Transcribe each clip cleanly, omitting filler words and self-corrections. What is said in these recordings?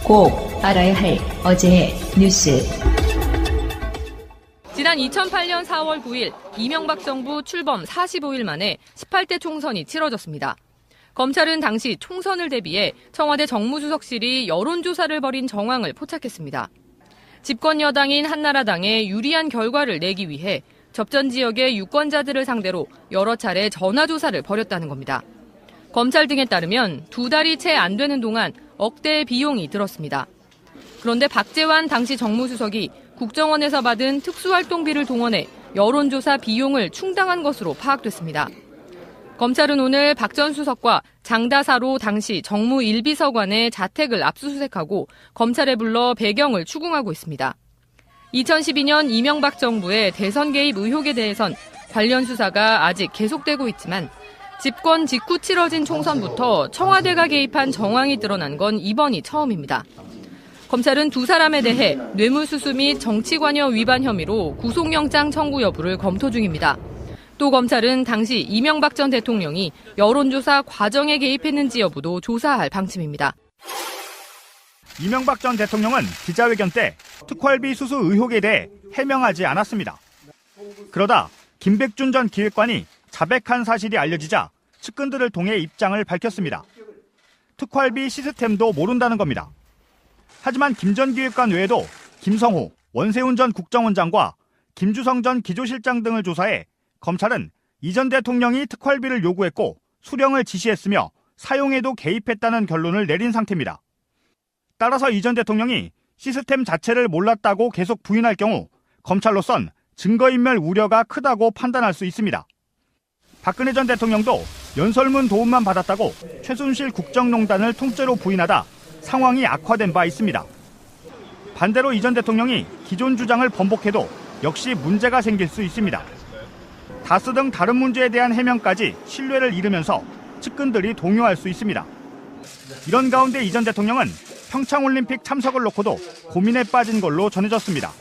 꼭 알아야 할 어제의 뉴스. 지난 2008년 4월 9일 이명박 정부 출범 45일 만에 18대 총선이 치러졌습니다. 검찰은 당시 총선을 대비해 청와대 정무수석실이 여론조사를 벌인 정황을 포착했습니다. 집권 여당인 한나라당에 유리한 결과를 내기 위해 접전 지역의 유권자들을 상대로 여러 차례 전화조사를 벌였다는 겁니다. 검찰 등에 따르면 2달이 채 안 되는 동안 억대의 비용이 들었습니다. 그런데 박재환 당시 정무수석이 국정원에서 받은 특수활동비를 동원해 여론조사 비용을 충당한 것으로 파악됐습니다. 검찰은 오늘 박 전 수석과 장다사로 당시 정무 1비서관의 자택을 압수수색하고 검찰에 불러 배경을 추궁하고 있습니다. 2012년 이명박 정부의 대선 개입 의혹에 대해선 관련 수사가 아직 계속되고 있지만 집권 직후 치러진 총선부터 청와대가 개입한 정황이 드러난 건 이번이 처음입니다. 검찰은 두 사람에 대해 뇌물수수 및 정치관여 위반 혐의로 구속영장 청구 여부를 검토 중입니다. 또 검찰은 당시 이명박 전 대통령이 여론조사 과정에 개입했는지 여부도 조사할 방침입니다. 이명박 전 대통령은 기자회견 때 특활비 수수 의혹에 대해 해명하지 않았습니다. 그러다 김백준 전 기획관이 자백한 사실이 알려지자 측근들을 통해 입장을 밝혔습니다. 특활비 시스템도 모른다는 겁니다. 하지만 김 전 기획관 외에도 김성호, 원세훈 전 국정원장과 김주성 전 기조실장 등을 조사해 검찰은 이 전 대통령이 특활비를 요구했고 수령을 지시했으며 사용에도 개입했다는 결론을 내린 상태입니다. 따라서 이 전 대통령이 시스템 자체를 몰랐다고 계속 부인할 경우 검찰로선 증거인멸 우려가 크다고 판단할 수 있습니다. 박근혜 전 대통령도 연설문 도움만 받았다고 최순실 국정농단을 통째로 부인하다 상황이 악화된 바 있습니다. 반대로 이 전 대통령이 기존 주장을 번복해도 역시 문제가 생길 수 있습니다. 다스 등 다른 문제에 대한 해명까지 신뢰를 잃으면서 측근들이 동요할 수 있습니다. 이런 가운데 이 전 대통령은 평창올림픽 참석을 놓고도 고민에 빠진 걸로 전해졌습니다.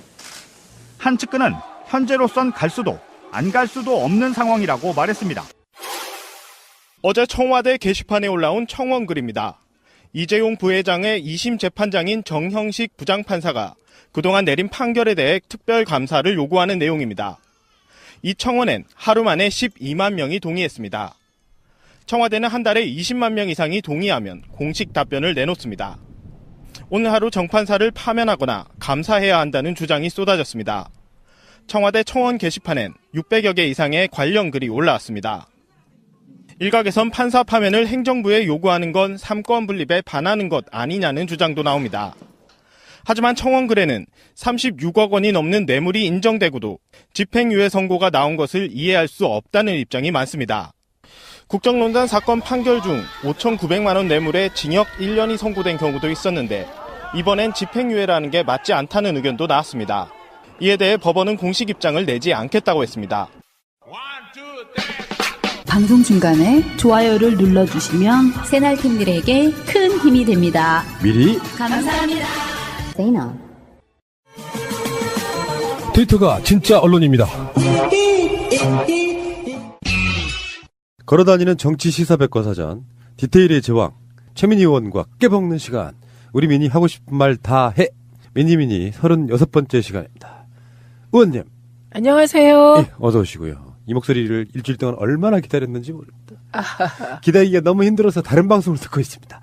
한 측근은 현재로선 갈 수도 안 갈 수도 없는 상황이라고 말했습니다. 어제 청와대 게시판에 올라온 청원글입니다. 이재용 부회장의 2심 재판장인 정형식 부장판사가 그동안 내린 판결에 대해 특별 감사를 요구하는 내용입니다. 이 청원엔 하루 만에 12만 명이 동의했습니다. 청와대는 한 달에 20만 명 이상이 동의하면 공식 답변을 내놓습니다. 오늘 하루 정판사를 파면하거나 감사해야 한다는 주장이 쏟아졌습니다. 청와대 청원 게시판엔 600여 개 이상의 관련 글이 올라왔습니다. 일각에선 판사 파면을 행정부에 요구하는 건 삼권 분립에 반하는 것 아니냐는 주장도 나옵니다. 하지만 청원글에는 36억 원이 넘는 뇌물이 인정되고도 집행유예 선고가 나온 것을 이해할 수 없다는 입장이 많습니다. 국정농단 사건 판결 중 5,900만 원 뇌물에 징역 1년이 선고된 경우도 있었는데 이번엔 집행유예라는 게 맞지 않다는 의견도 나왔습니다. 이에 대해 법원은 공식 입장을 내지 않겠다고 했습니다. 방송 중간에 좋아요를 눌러주시면 새날팀들에게 큰 힘이 됩니다. 미리 감사합니다. 트위터가 진짜 언론입니다. 걸어다니는 정치 시사 백과사전 디테일의 제왕 최민희 의원과 깨먹는 시간. 우리 미니 하고 싶은 말 다 해. 미니 36번째 시간입니다. 의원님 안녕하세요. 예, 어서 오시고요. 이 목소리를 일주일 동안 얼마나 기다렸는지 모릅니다. 기다리기가 너무 힘들어서 다른 방송을 듣고 있습니다.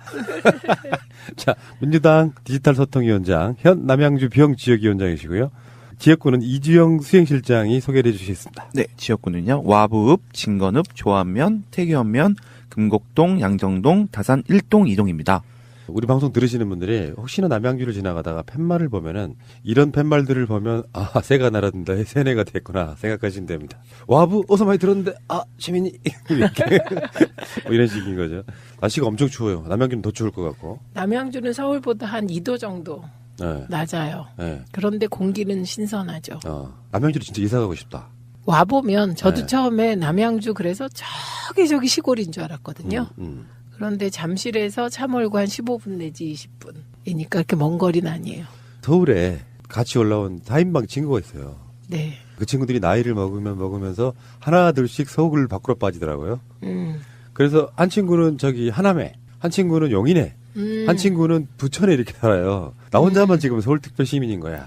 자, 민주당 디지털소통위원장 현 남양주 비영지역위원장이시고요. 지역구는 이주영 수행실장이 소개를 해주시겠습니다. 네, 지역구는요. 와부읍, 진건읍, 조안면, 태교면, 금곡동, 양정동, 다산 1동, 2동입니다. 우리 방송 들으시는 분들이 혹시나 남양주를 지나가다가 팻말을 보면은 이런 팻말들을 보면 아 새가 날아든다 새내가 됐구나 생각하시면 됩니다. 와부 어서 많이 들었는데 아 재민이 이렇게 뭐 이런 식인 거죠. 날씨가 엄청 추워요. 남양주는 더 추울 것 같고. 남양주는 서울보다 한 2도 정도 네. 낮아요. 네. 그런데 공기는 신선하죠. 남양주로 진짜 이사 가고 싶다. 와보면 저도 네. 처음에 남양주 그래서 저기 시골인 줄 알았거든요. 그런데 잠실에서 차 몰고 한 15분 내지 20분이니까 그렇게 먼 거리는 아니에요. 서울에 같이 올라온 4인방 친구가 있어요. 네. 그 친구들이 나이를 먹으면서 하나 둘씩 서울 밖으로 빠지더라고요. 그래서 한 친구는 저기 하남에, 한 친구는 용인에, 한 친구는 부천에 이렇게 살아요. 나 혼자만 지금 서울특별 시민인 거야.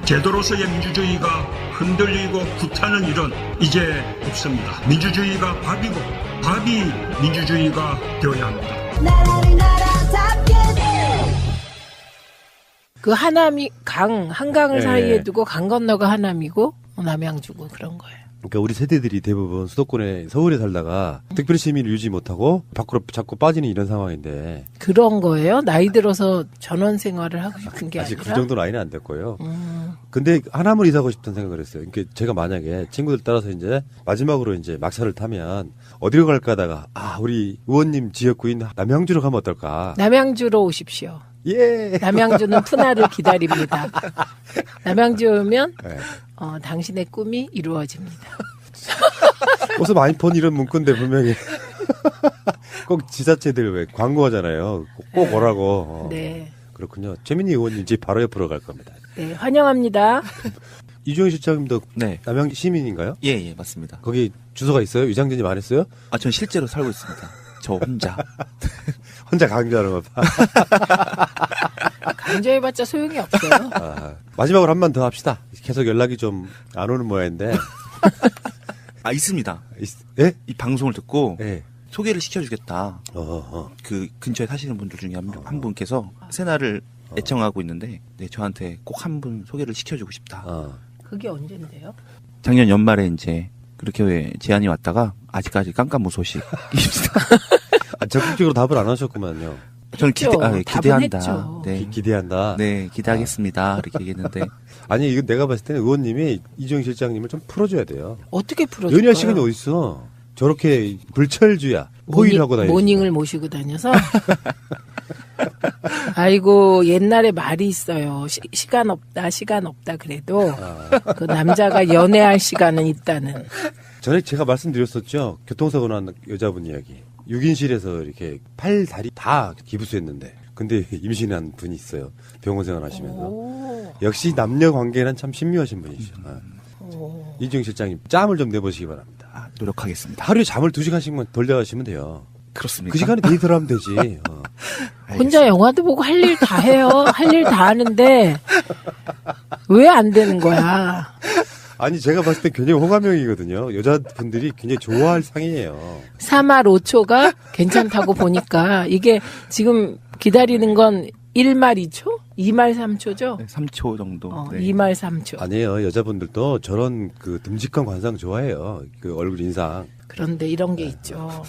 제도로서의 민주주의가 흔들리고 구타는 일은 이제 없습니다. 민주주의가 밥이고 밥이 민주주의가 되어야 합니다. 그 하남이 한강을 네. 사이에 두고 강 건너가 하남이고 남양주고 그런 거예요. 그러니까 우리 세대들이 대부분 수도권에 서울에 살다가 특별 시민을 유지 못하고 밖으로 자꾸 빠지는 이런 상황인데 그런 거예요? 나이 들어서 전원 생활을 하고 싶은 게 아직 아니라? 그 정도 나이는 안 됐고요. 근데 하남을 이사하고 싶다는 생각을 했어요. 그러니까 제가 만약에 친구들 따라서 이제 마지막으로 이제 막차를 타면 어디로 갈까 하다가 우리 의원님 지역구인 남양주로 가면 어떨까? 남양주로 오십시오. 예. 남양주는 푸나를 기다립니다. 남양주 오면 네. 당신의 꿈이 이루어집니다. 어디서 많이 본 이런 문구인데 분명히 꼭 지자체들 왜 광고하잖아요. 꼭 오라고. 네. 그렇군요. 최민희 의원님 집 바로 옆으로 갈 겁니다. 네, 환영합니다. 이주영 실장님도 네. 남양주 시민인가요? 예, 맞습니다. 거기 주소가 있어요? 위장전입 안 했어요? 전 실제로 살고 있습니다. 저 혼자. 혼자 강조하는 거 봐. 강조해봤자 소용이 없어요. 마지막으로 한 번 더 합시다. 계속 연락이 좀 안 오는 모양인데. 있습니다. 예? 이 방송을 듣고 예. 소개를 시켜주겠다. 그 근처에 사시는 분들 중에 한 분께서 새날을 애청하고 있는데 저한테 꼭 한 분 소개를 시켜주고 싶다. 그게 언젠데요? 작년 연말에 이제 그렇게 제안이 왔다가 아직까지 깜깜무소식입니다. 적극적으로 답을 안 하셨구만요. 저는 답은 기대한다. 했죠. 네. 기대한다. 네, 기대하겠습니다. 이렇게 얘기했는데. 아니, 이거 내가 봤을 때는 의원님이 이주영 실장님을 좀 풀어줘야 돼요. 어떻게 풀어줄까요? 연애할 시간이 어딨어. 저렇게 불철주야. 호의를 하고 다니지. 모닝을 모시고 다녀서. 아이고, 옛날에 말이 있어요. 시간 없다 그래도 그 남자가 연애할 시간은 있다는. 전에 제가 말씀드렸었죠. 교통사고 난 여자분 이야기. 6인실에서 이렇게 팔, 다리 다 기부수했는데. 근데 임신한 분이 있어요. 병원 생활 하시면서. 역시 남녀 관계는 참 신묘하신 분이죠. 이주영 실장님, 짬을 좀 내보시기 바랍니다. 노력하겠습니다. 하루에 잠을 2시간씩만 덜 자시면 돼요. 그렇습니까? 그 시간에 데이트를 하면 되지. 혼자 영화도 보고 할 일 다 해요. 할 일 다 하는데 왜 안 되는 거야? 아니 제가 봤을 때 굉장히 호감형이거든요. 여자분들이 굉장히 좋아할 상이에요. 3말 5초가 괜찮다고 보니까 이게 지금 기다리는 건 1말 2초? 2말 3초죠? 네, 3초 정도. 네. 2말 3초. 아니에요. 여자분들도 저런 그 듬직한 관상 좋아해요. 그 얼굴 인상. 그런데 이런 게 있죠.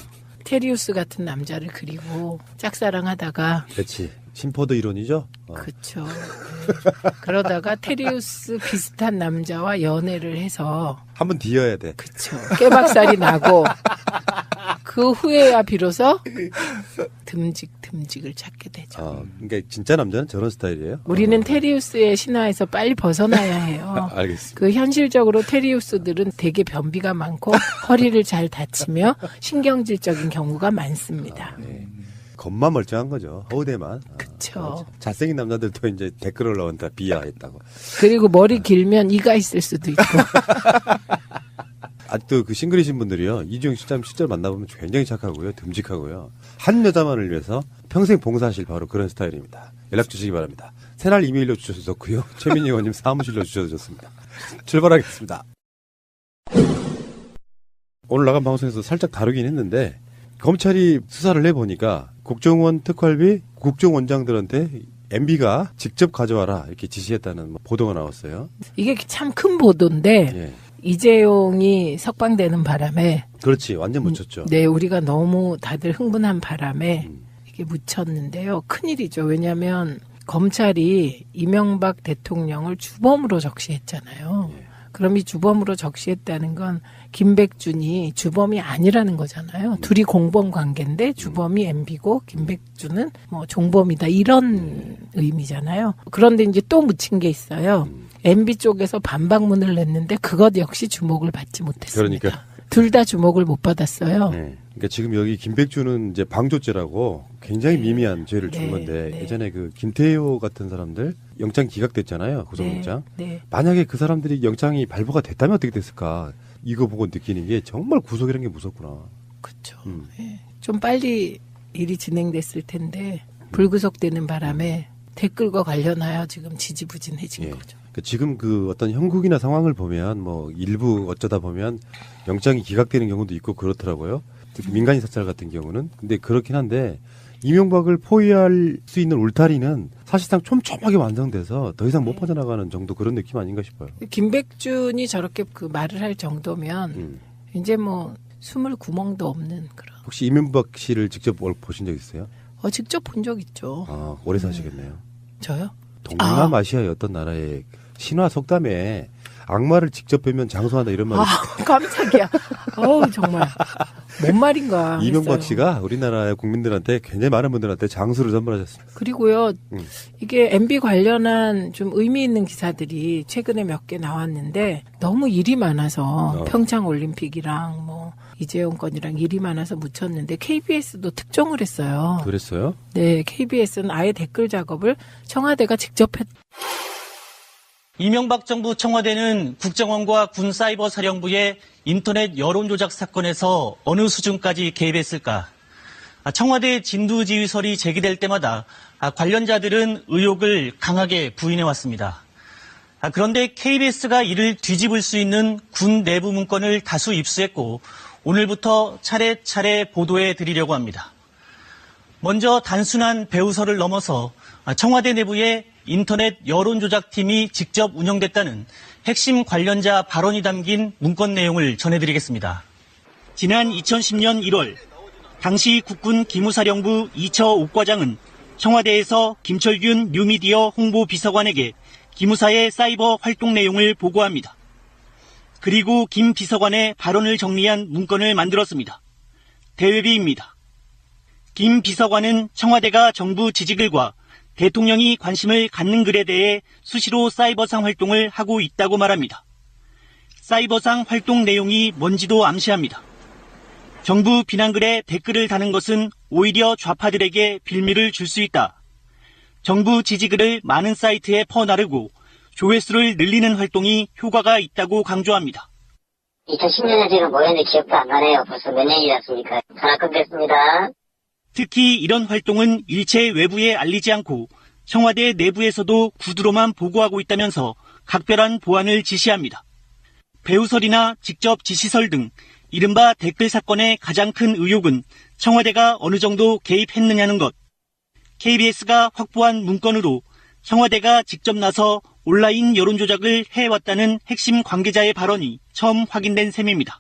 테리우스 같은 남자를 그리고 짝사랑하다가 그렇지. 심포도 이론이죠. 그렇죠. 네. 그러다가 테리우스 비슷한 남자와 연애를 해서 한번 뒤어야 돼. 그렇죠. 깨박살이 나고 그 후에야 비로소 듬직을 찾게 되죠. 그러니까 진짜 남자는 저런 스타일이에요. 우리는 테리우스의 신화에서 빨리 벗어나야 해요. 알겠습니다. 그 현실적으로 테리우스들은 되게 변비가 많고 허리를 잘 다치며 신경질적인 경우가 많습니다. 네. 겉만 멀쩡한 거죠. 허우대만. 그렇죠. 잘생긴 남자들도 이제 댓글 올라온다 비하했다고. 그리고 머리 길면 이가 있을 수도 있고. 아직도 그 싱글이신 분들이요. 이주영 실장 실제로 만나보면 굉장히 착하고요. 듬직하고요. 한 여자만을 위해서 평생 봉사하실 바로 그런 스타일입니다. 연락 주시기 바랍니다. 새날 이메일로 주셔도 좋고요. 최민희 의원님 사무실로 주셔도 좋습니다. 출발하겠습니다. 오늘 나간 방송에서 살짝 다루긴 했는데 검찰이 수사를 해보니까 국정원 특활비 국정원장들한테 MB가 직접 가져와라 이렇게 지시했다는 보도가 나왔어요. 이게 참 큰 보도인데 예. 이재용이 석방되는 바람에 그렇지 완전 묻혔죠. 네, 우리가 너무 다들 흥분한 바람에 이게 묻혔는데요. 큰일이죠. 왜냐하면 검찰이 이명박 대통령을 주범으로 적시했잖아요. 예. 그럼 이 주범으로 적시했다는 건 김백준이 주범이 아니라는 거잖아요. 둘이 공범 관계인데 주범이 MB고 김백준은 뭐 종범이다 이런 의미잖아요. 그런데 이제 또 묻힌 게 있어요. MB 쪽에서 반박문을 냈는데 그것 역시 주목을 받지 못했습니다. 그러니까. 둘 다 주목을 못 받았어요. 네. 그러니까 지금 여기 김백준은 이제 방조죄라고 굉장히 미미한 죄를 준 건데 예전에 그 김태효 같은 사람들 영장 기각됐잖아요. 구속영장. 네. 만약에 그 사람들이 영장이 발부가 됐다면 어떻게 됐을까? 이거 보고 느끼는 게 정말 구속이라는 게 무섭구나. 그렇죠. 그렇죠. 예. 좀 빨리 일이 진행됐을 텐데 불구속되는 바람에 댓글과 관련하여 지금 지지부진해진 거죠. 그러니까 지금 그 어떤 형국이나 상황을 보면 뭐 일부 어쩌다 보면 영장이 기각되는 경우도 있고 그렇더라고요. 특히 민간인 사찰 같은 경우는. 근데 그렇긴 한데 이명박을 포위할 수 있는 울타리는 사실상 촘촘하게 완성돼서 더 이상 못 빠져나가는 정도 그런 느낌 아닌가 싶어요. 김백준이 저렇게 그 말을 할 정도면 이제 뭐 숨을 구멍도 없는 그런. 혹시 이명박 씨를 직접 보신 적 있어요? 직접 본 적 있죠. 아, 오래 사시겠네요. 저요? 동남아시아의 어떤 나라의 신화 속담에 악마를 직접 뵈면 장수한다 이런 말이 깜짝이야. 정말 뭔 말인가 이명박 했어요. 씨가 우리나라의 국민들한테 굉장히 많은 분들한테 장수를 선물하셨습니다. 그리고요. 이게 MB 관련한 좀 의미 있는 기사들이 최근에 몇 개 나왔는데 너무 일이 많아서 평창올림픽이랑 뭐 이재용 건이랑 일이 많아서 묻혔는데 KBS도 특종을 했어요. 그랬어요? 네. KBS는 아예 댓글 작업을 청와대가 직접 했. 이명박 정부 청와대는 국정원과 군사이버사령부의 인터넷 여론조작 사건에서 어느 수준까지 개입했을까? 청와대 진두지휘설이 제기될 때마다 관련자들은 의혹을 강하게 부인해왔습니다. 그런데 KBS가 이를 뒤집을 수 있는 군 내부 문건을 다수 입수했고 오늘부터 차례차례 보도해 드리려고 합니다. 먼저 단순한 배우설을 넘어서 청와대 내부에 인터넷 여론조작팀이 직접 운영됐다는 핵심 관련자 발언이 담긴 문건 내용을 전해드리겠습니다. 지난 2010년 1월 당시 국군 기무사령부 이처 옥과장은 청와대에서 김철균 뉴미디어 홍보비서관에게 기무사의 사이버 활동 내용을 보고합니다. 그리고 김 비서관의 발언을 정리한 문건을 만들었습니다. 대외비입니다. 김 비서관은 청와대가 정부 지지글과 대통령이 관심을 갖는 글에 대해 수시로 사이버상 활동을 하고 있다고 말합니다. 사이버상 활동 내용이 뭔지도 암시합니다. 정부 비난글에 댓글을 다는 것은 오히려 좌파들에게 빌미를 줄 수 있다. 정부 지지글을 많은 사이트에 퍼나르고 조회수를 늘리는 활동이 효과가 있다고 강조합니다. 2010년에 제가 뭐였는지 기억도 안 나네요. 벌써 몇 년이 됐습니까? 전화 끊겠습니다. 특히 이런 활동은 일체 외부에 알리지 않고 청와대 내부에서도 구두로만 보고하고 있다면서 각별한 보안을 지시합니다. 배우설이나 직접 지시설 등 이른바 댓글 사건의 가장 큰 의혹은 청와대가 어느 정도 개입했느냐는 것. KBS가 확보한 문건으로 청와대가 직접 나서 온라인 여론조작을 해왔다는 핵심 관계자의 발언이 처음 확인된 셈입니다.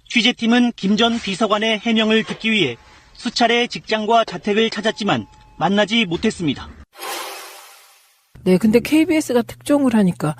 취재팀은 김 전 비서관의 해명을 듣기 위해 수차례 직장과 자택을 찾았지만 만나지 못했습니다. 네, 근데 KBS가 특종을 하니까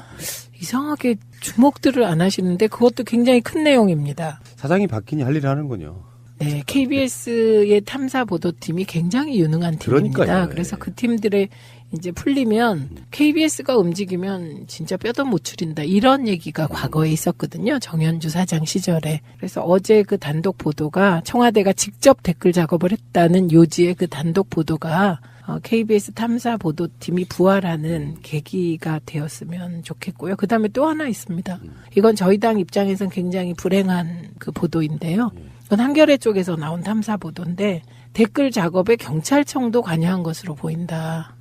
이상하게 주목들을 안 하시는데 그것도 굉장히 큰 내용입니다. 사장이 바뀌니 할 일을 하는군요. 네, KBS의 탐사보도팀이 굉장히 유능한 팀입니다. 그러니까요. 그래서 그 팀들의 이제 풀리면 KBS가 움직이면 진짜 뼈도 못 추린다. 이런 얘기가 과거에 있었거든요. 정현주 사장 시절에. 그래서 어제 그 단독 보도가 청와대가 직접 댓글 작업을 했다는 요지의 그 단독 보도가 KBS 탐사보도팀이 부활하는 계기가 되었으면 좋겠고요. 그다음에 또 하나 있습니다. 이건 저희 당 입장에서는 굉장히 불행한 그 보도인데요. 이건 한겨레 쪽에서 나온 탐사보도인데 댓글 작업에 경찰청도 관여한 것으로 보인다.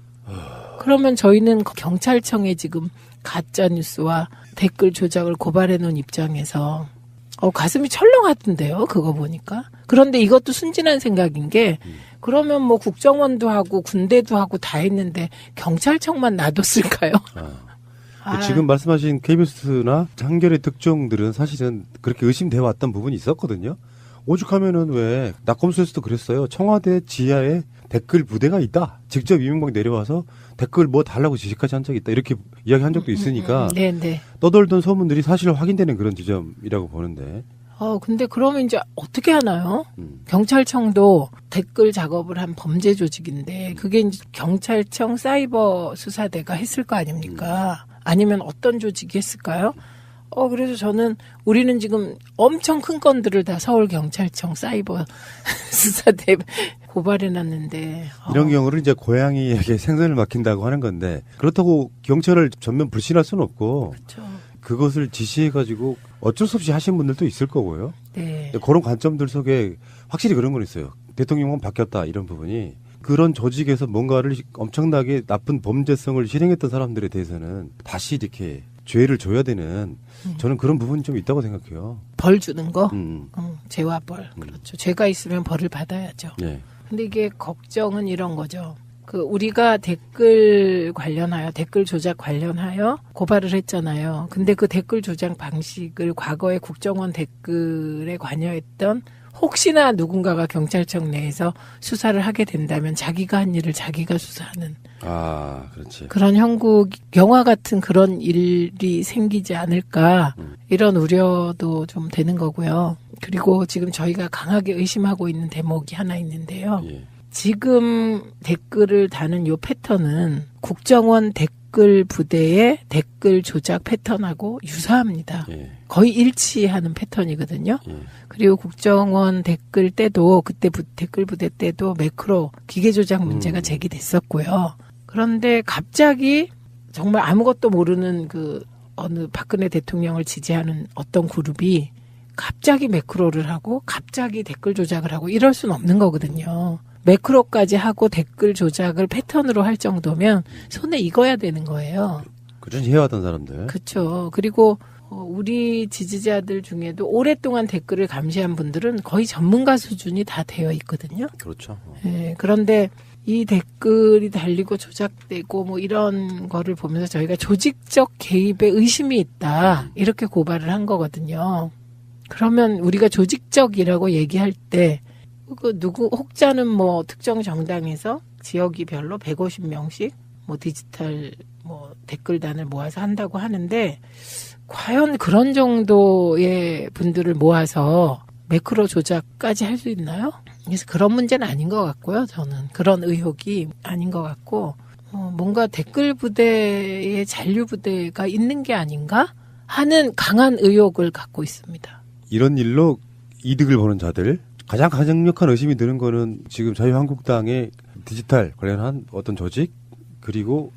그러면 저희는 경찰청에 지금 가짜뉴스와 댓글 조작을 고발해 놓은 입장에서 가슴이 철렁하던데요. 그거 보니까. 그런데 이것도 순진한 생각인 게 그러면 뭐 국정원도 하고 군대도 하고 다 했는데 경찰청만 놔뒀을까요? 지금 말씀하신 KBS나 한겨레 특종들은 사실은 그렇게 의심되어 왔던 부분이 있었거든요. 오죽하면은 왜 낙검수에서도 그랬어요. 청와대 지하에 댓글 부대가 있다. 직접 이명박 내려와서 댓글 뭐 달라고 지시까지 한 적이 있다. 이렇게 이야기한 적도 있으니까 네. 떠돌던 소문들이 사실 확인되는 그런 지점이라고 보는데. 근데 그러면 이제 어떻게 하나요? 경찰청도 댓글 작업을 한 범죄 조직인데 그게 이제 경찰청 사이버 수사대가 했을 거 아닙니까? 아니면 어떤 조직이 했을까요? 그래서 저는 우리는 지금 엄청 큰 건들을 다 서울경찰청 사이버 수사대 고발해놨는데. 이런 경우를 이제 고양이에게 생선을 맡긴다고 하는 건데 그렇다고 경찰을 전면 불신할 수는 없고 그렇죠. 그것을 지시해가지고 어쩔 수 없이 하신 분들도 있을 거고요. 네. 그런 관점들 속에 확실히 그런 건 있어요. 대통령은 바뀌었다 이런 부분이 그런 조직에서 뭔가를 엄청나게 나쁜 범죄성을 실행했던 사람들에 대해서는 다시 이렇게 죄를 줘야 되는 저는 그런 부분이 좀 있다고 생각해요. 벌 주는 거? 죄와 벌. 그렇죠. 죄가 있으면 벌을 받아야죠. 네. 근데 이게 걱정은 이런 거죠. 우리가 댓글 관련하여, 댓글 조작 관련하여 고발을 했잖아요. 근데 그 댓글 조작 방식을 과거에 국정원 댓글에 관여했던 혹시나 누군가가 경찰청 내에서 수사를 하게 된다면 자기가 한 일을 자기가 수사하는. 아, 그렇지. 그런 형국, 영화 같은 그런 일이 생기지 않을까, 이런 우려도 좀 되는 거고요. 그리고 지금 저희가 강하게 의심하고 있는 대목이 하나 있는데요. 예. 지금 댓글을 다는 요 패턴은 국정원 댓글 부대의 댓글 조작 패턴하고 유사합니다. 예. 거의 일치하는 패턴이거든요. 예. 그리고 국정원 댓글 때도 그때 댓글 부대 때도 매크로 기계 조작 문제가 제기됐었고요. 그런데 갑자기 정말 아무것도 모르는 어느 박근혜 대통령을 지지하는 어떤 그룹이 갑자기 매크로를 하고 갑자기 댓글 조작을 하고 이럴 수는 없는 거거든요. 매크로까지 하고 댓글 조작을 패턴으로 할 정도면 손에 익어야 되는 거예요. 꾸준히 해왔던 사람들. 그렇죠. 그리고 우리 지지자들 중에도 오랫동안 댓글을 감시한 분들은 거의 전문가 수준이 다 되어 있거든요. 그렇죠. 네, 그런데 이 댓글이 달리고 조작되고 뭐 이런 거를 보면서 저희가 조직적 개입에 의심이 있다. 이렇게 고발을 한 거거든요. 그러면 우리가 조직적이라고 얘기할 때 혹자는 뭐 특정 정당에서 지역이 별로 150명씩 뭐 디지털 뭐 댓글단을 모아서 한다고 하는데 과연 그런 정도의 분들을 모아서 매크로 조작까지 할 수 있나요? 그래서 그런 문제는 아닌 것 같고요. 저는 그런 의혹이 아닌 것 같고 뭔가 댓글 부대의 잔류 부대가 있는 게 아닌가 하는 강한 의혹을 갖고 있습니다. 이런 일로 이득을 보는 자들 가장 강력한 의심이 드는 거는 지금 자유한국당의 디지털 관련한 어떤 조직 그리고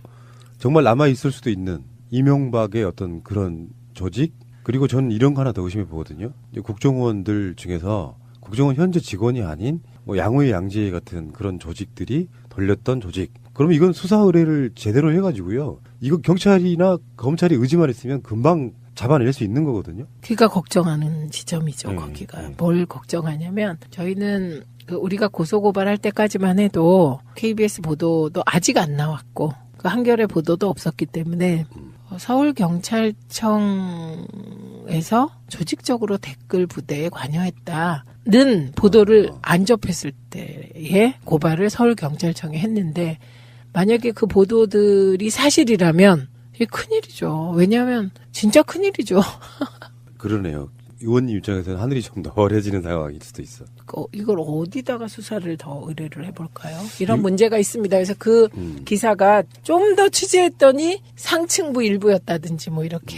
정말 남아있을 수도 있는 이명박의 어떤 그런 조직 그리고 저는 이런 거 하나 더 의심해 보거든요. 국정원들 중에서 국정원 현재 직원이 아닌 뭐 양호의 양지회 같은 그런 조직들이 돌렸던 조직. 그러면 이건 수사 의뢰를 제대로 해가지고요. 이거 경찰이나 검찰이 의지만 했으면 금방 잡아낼 수 있는 거거든요. 그가 걱정하는 지점이죠. 거기가 뭘 걱정하냐면 저희는 우리가 고소고발할 때까지만 해도 KBS 보도도 아직 안 나왔고 한겨레 보도도 없었기 때문에 서울경찰청에서 조직적으로 댓글 부대에 관여했다는 보도를 안 접했을 때에 고발을 서울경찰청에 했는데 만약에 그 보도들이 사실이라면 이게 큰일이죠. 왜냐하면 진짜 큰일이죠. 그러네요. 의원님 입장에서는 하늘이 좀 더 어려지는 상황일 수도 있어. 이걸 어디다가 수사를 더 의뢰를 해볼까요? 이런 문제가 있습니다. 그래서 그 기사가 좀 더 취재했더니 상층부 일부였다든지 뭐 이렇게.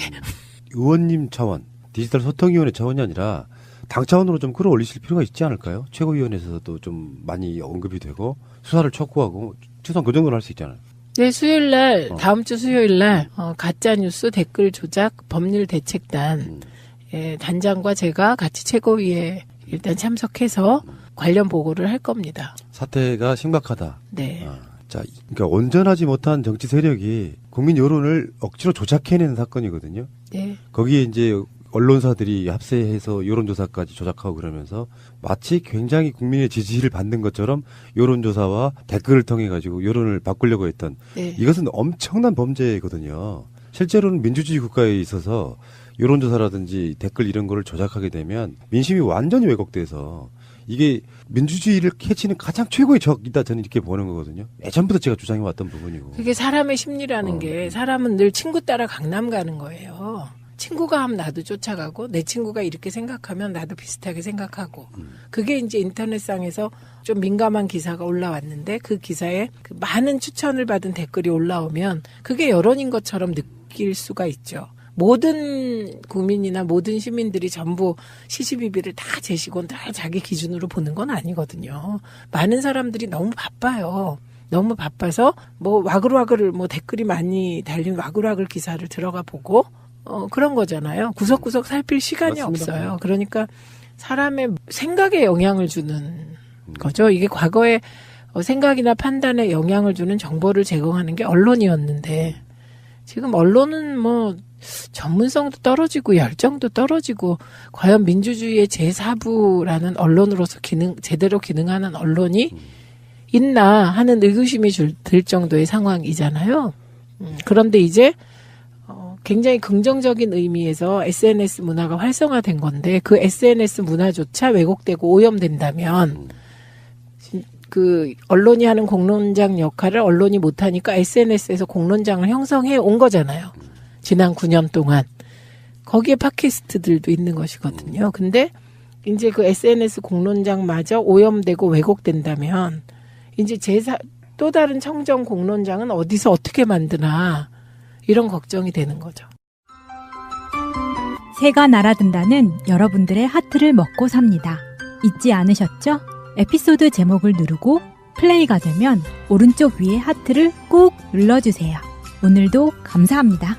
의원님 차원, 디지털 소통위원회 차원이 아니라 당 차원으로 좀 끌어올리실 필요가 있지 않을까요? 최고위원회에서도 좀 많이 언급이 되고 수사를 촉구하고 최소한 그 정도는 할 수 있잖아요. 네, 수요일날 다음 주 수요일날 가짜뉴스 댓글 조작 법률 대책단 단장과 제가 같이 최고위에 일단 참석해서 관련 보고를 할 겁니다. 사태가 심각하다. 네. 자, 그러니까 온전하지 못한 정치 세력이 국민 여론을 억지로 조작해내는 사건이거든요. 네. 거기에 이제 언론사들이 합세해서 여론조사까지 조작하고 그러면서 마치 굉장히 국민의 지지를 받는 것처럼 여론조사와 댓글을 통해 가지고 여론을 바꾸려고 했던 이것은 엄청난 범죄거든요. 실제로는 민주주의 국가에 있어서 여론조사라든지 댓글 이런 거를 조작하게 되면 민심이 완전히 왜곡돼서 이게 민주주의를 해치는 가장 최고의 적이다 저는 이렇게 보는 거거든요. 예전부터 제가 주장해왔던 부분이고. 그게 사람의 심리라는 게 사람은 늘 친구 따라 강남 가는 거예요. 친구가 하면 나도 쫓아가고 내 친구가 이렇게 생각하면 나도 비슷하게 생각하고 그게 이제 인터넷상에서 좀 민감한 기사가 올라왔는데 그 기사에 그 많은 추천을 받은 댓글이 올라오면 그게 여론인 것처럼 느낄 수가 있죠. 모든 국민이나 모든 시민들이 전부 시시비비를 다 재시고 다 자기 기준으로 보는 건 아니거든요. 많은 사람들이 너무 바빠요. 너무 바빠서 뭐 와글와글 뭐 댓글이 많이 달린 와글와글 기사를 들어가 보고 그런 거잖아요. 구석구석 살필 시간이 맞습니다. 없어요. 그러니까 사람의 생각에 영향을 주는 거죠. 이게 과거에 생각이나 판단에 영향을 주는 정보를 제공하는 게 언론이었는데 지금 언론은 뭐 전문성도 떨어지고 열정도 떨어지고 과연 민주주의의 제4부라는 언론으로서 제대로 기능하는 언론이 있나 하는 의구심이 들 정도의 상황이잖아요. 그런데 이제 굉장히 긍정적인 의미에서 SNS 문화가 활성화된 건데 그 SNS 문화조차 왜곡되고 오염된다면 그 언론이 하는 공론장 역할을 언론이 못하니까 SNS에서 공론장을 형성해 온 거잖아요. 지난 9년 동안. 거기에 팟캐스트들도 있는 것이거든요. 근데 이제 그 SNS 공론장마저 오염되고 왜곡된다면 이제 또 다른 청정 공론장은 어디서 어떻게 만드나 이런 걱정이 되는 거죠. 새가 날아든다는 여러분들의 하트를 먹고 삽니다. 잊지 않으셨죠? 에피소드 제목을 누르고 플레이가 되면 오른쪽 위에 하트를 꼭 눌러주세요. 오늘도 감사합니다.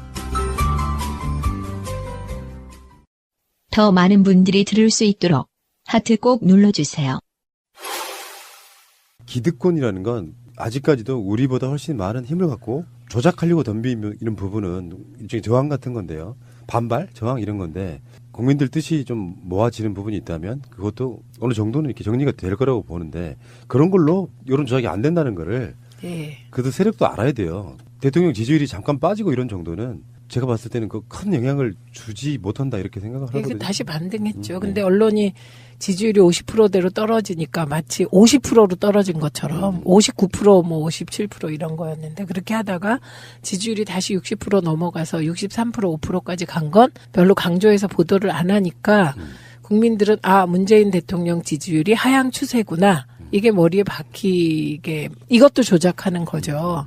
더 많은 분들이 들을 수 있도록 하트 꼭 눌러주세요. 기득권이라는 건 아직까지도 우리보다 훨씬 많은 힘을 갖고 조작하려고 덤비는 부분은 일종의 저항 같은 건데요. 반발, 저항 이런 건데 국민들 뜻이 좀 모아지는 부분이 있다면 그것도 어느 정도는 이렇게 정리가 될 거라고 보는데 그런 걸로 여론 조작이 안 된다는 거를 그래도 세력도 알아야 돼요. 대통령 지지율이 잠깐 빠지고 이런 정도는 제가 봤을 때는 그 큰 영향을 주지 못한다 이렇게 생각을 하거든요. 다시 반등했죠. 근데 언론이 지지율이 50%대로 떨어지니까 마치 50%로 떨어진 것처럼 59% 뭐 57% 이런 거였는데 그렇게 하다가 지지율이 다시 60% 넘어가서 63% 5%까지 간 건 별로 강조해서 보도를 안 하니까 국민들은 문재인 대통령 지지율이 하향 추세구나. 이게 머리에 박히게 이것도 조작하는 거죠.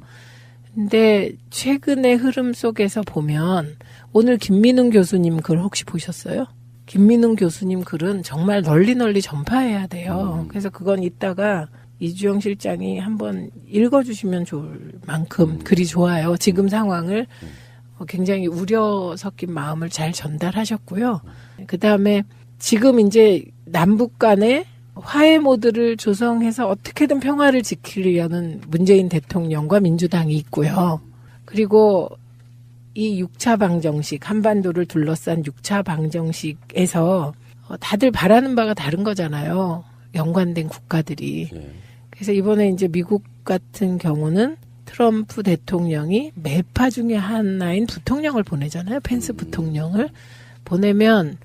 근데 최근의 흐름 속에서 보면 오늘 김민웅 교수님 글 혹시 보셨어요? 김민웅 교수님 글은 정말 널리 전파해야 돼요. 그래서 그건 이따가 이주영 실장이 한번 읽어주시면 좋을 만큼 글이 좋아요. 지금 상황을 굉장히 우려 섞인 마음을 잘 전달하셨고요. 그다음에 지금 이제 남북 간에 화해 모드를 조성해서 어떻게든 평화를 지키려는 문재인 대통령과 민주당이 있고요. 그리고 이 6차 방정식, 한반도를 둘러싼 6차 방정식에서 다들 바라는 바가 다른 거잖아요. 연관된 국가들이. 그래서 이번에 이제 미국 같은 경우는 트럼프 대통령이 매파 중에 하나인 부통령을 보내잖아요. 펜스 부통령을 보내면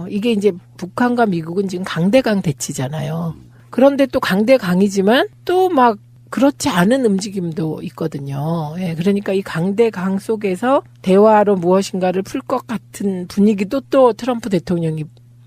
이게 이제 북한과 미국은 지금 강대강 대치잖아요. 그런데 또 강대강이지만 또 막 그렇지 않은 움직임도 있거든요. 그러니까 이 강대강 속에서 대화로 무엇인가를 풀 것 같은 분위기도 또 트럼프 대통령이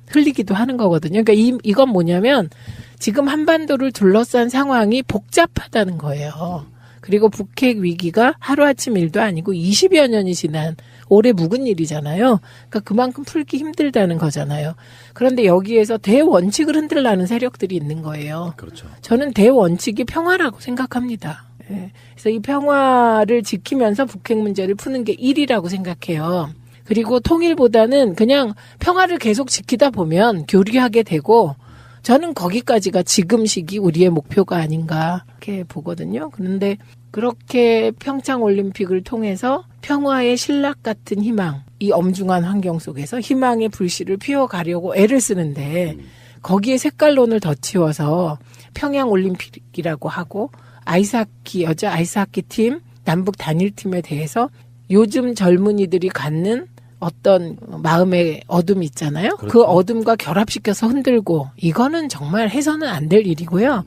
흘리기도 하는 거거든요. 그러니까 이건 뭐냐면 지금 한반도를 둘러싼 상황이 복잡하다는 거예요. 그리고 북핵 위기가 하루아침 일도 아니고 20여 년이 지난 오래 묵은 일이잖아요. 그러니까 그만큼 풀기 힘들다는 거잖아요. 그런데 여기에서 대원칙을 흔들라는 세력들이 있는 거예요. 그렇죠. 저는 대원칙이 평화라고 생각합니다. 그래서 이 평화를 지키면서 북핵 문제를 푸는 게 일이라고 생각해요. 그리고 통일보다는 그냥 평화를 계속 지키다 보면 교류하게 되고 저는 거기까지가 지금 시기 우리의 목표가 아닌가 이렇게 보거든요. 그런데 그렇게 평창올림픽을 통해서 평화의 신락 같은 희망, 이 엄중한 환경 속에서 희망의 불씨를 피워가려고 애를 쓰는데 거기에 색깔론을 덧치워서 평양올림픽이라고 하고 여자 아이스하키 팀, 남북 단일팀에 대해서 요즘 젊은이들이 갖는 어떤 마음의 어둠이 있잖아요. 그렇죠. 그 어둠과 결합시켜서 흔들고 이거는 정말 해서는 안 될 일이고요.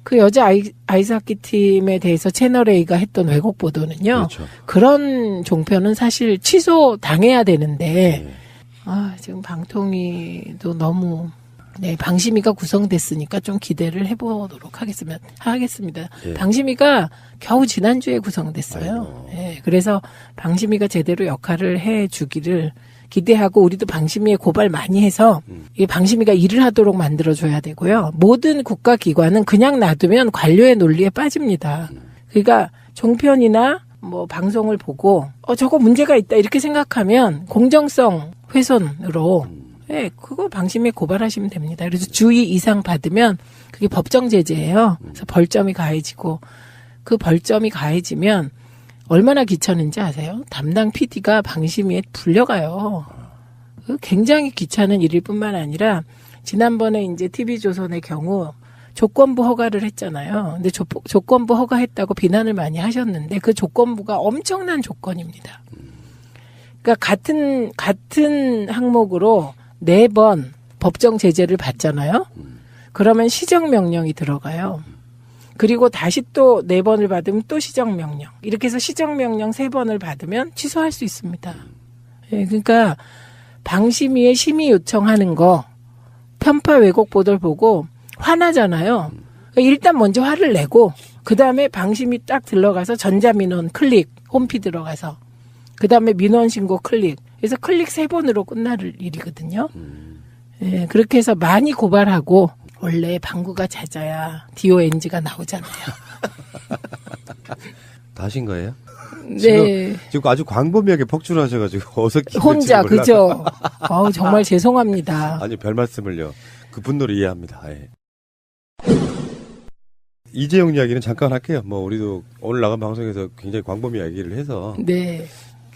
그 여자 아이스하키 팀에 대해서 채널A가 했던 왜곡 보도는요. 그렇죠. 그런 종편은 사실 취소 당해야 되는데 지금 방통위도 너무 방심위가 구성됐으니까 좀 기대를 해보도록 하겠습니다. 방심위가 겨우 지난주에 구성됐어요. 그래서 방심위가 제대로 역할을 해주기를 기대하고 우리도 방심위에 고발 많이 해서 이 방심위가 일을 하도록 만들어줘야 되고요. 모든 국가기관은 그냥 놔두면 관료의 논리에 빠집니다. 그러니까 종편이나 뭐 방송을 보고 저거 문제가 있다 이렇게 생각하면 공정성 훼손으로 네, 그거 방심에 고발하시면 됩니다. 그래서 주의 이상 받으면 그게 법정 제재예요. 그래서 벌점이 가해지고 그 벌점이 가해지면 얼마나 귀찮은지 아세요? 담당 PD가 방심위에 불려가요. 굉장히 귀찮은 일일 뿐만 아니라 지난번에 이제 TV조선의 경우 조건부 허가를 했잖아요. 근데 조건부 허가했다고 비난을 많이 하셨는데 그 조건부가 엄청난 조건입니다. 그러니까 같은 항목으로 4번 법정 제재를 받잖아요. 그러면 시정명령이 들어가요. 그리고 다시 또 4번을 받으면 또 시정명령. 이렇게 해서 시정명령 3번을 받으면 취소할 수 있습니다. 예, 그러니까 방심위에 심의 요청하는 거 편파 왜곡 보도를 보고 화나잖아요. 그러니까 일단 먼저 화를 내고 그다음에 방심위 딱 들어가서 전자민원 클릭 홈피 들어가서 그다음에 민원 신고 클릭. 그래서 클릭 3번으로 끝날 일이거든요. 예, 그렇게 해서 많이 고발하고 원래 방구가 잦아야 DONG가 나오잖아요. 다 하신 거예요? 네. 지금 아주 광범위하게 폭주하셔가지고 어색해. 혼자 그죠? 정말 죄송합니다. 아니 별 말씀을요. 그 분노를 이해합니다. 예. 이재용 이야기는 잠깐 할게요. 뭐 우리도 오늘 나간 방송에서 굉장히 광범위 이야기를 해서 네.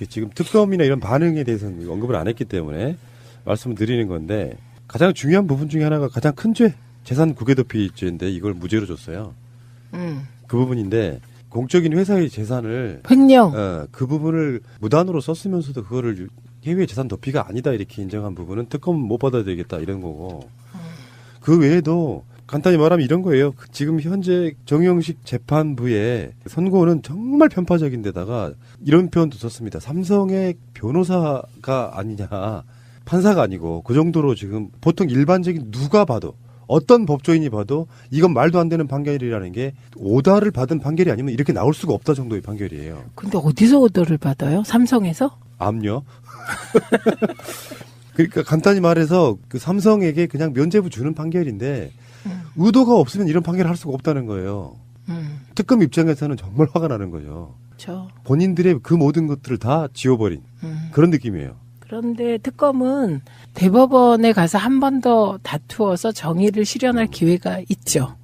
지금 특검이나 이런 반응에 대해서는 언급을 안 했기 때문에 말씀을 드리는 건데 가장 중요한 부분 중에 하나가 가장 큰 죄, 재산 국외도피죄인데 이걸 무죄로 줬어요. 그 부분인데 공적인 회사의 재산을 횡령. 그 부분을 무단으로 썼으면서도 그거를 해외 재산 도피가 아니다 이렇게 인정한 부분은 특검 못 받아야 되겠다 이런 거고 그 외에도 간단히 말하면 이런 거예요. 지금 현재 정영식 재판부의 선고는 정말 편파적인 데다가 이런 표현도 썼습니다. 삼성의 변호사가 아니냐. 판사가 아니고 그 정도로 지금 보통 일반적인 누가 봐도 어떤 법조인이 봐도 이건 말도 안 되는 판결이라는 게 오더를 받은 판결이 아니면 이렇게 나올 수가 없다 정도의 판결이에요. 근데 어디서 오더를 받아요? 삼성에서? 암요. 그러니까 간단히 말해서 그 삼성에게 그냥 면죄부 주는 판결인데 의도가 없으면 이런 판결을 할 수가 없다는 거예요. 특검 입장에서는 정말 화가 나는 거죠. 그렇죠. 본인들의 그 모든 것들을 다 지워버린 그런 느낌이에요. 그런데 특검은 대법원에 가서 한 번 더 다투어서 정의를 실현할 기회가 있죠.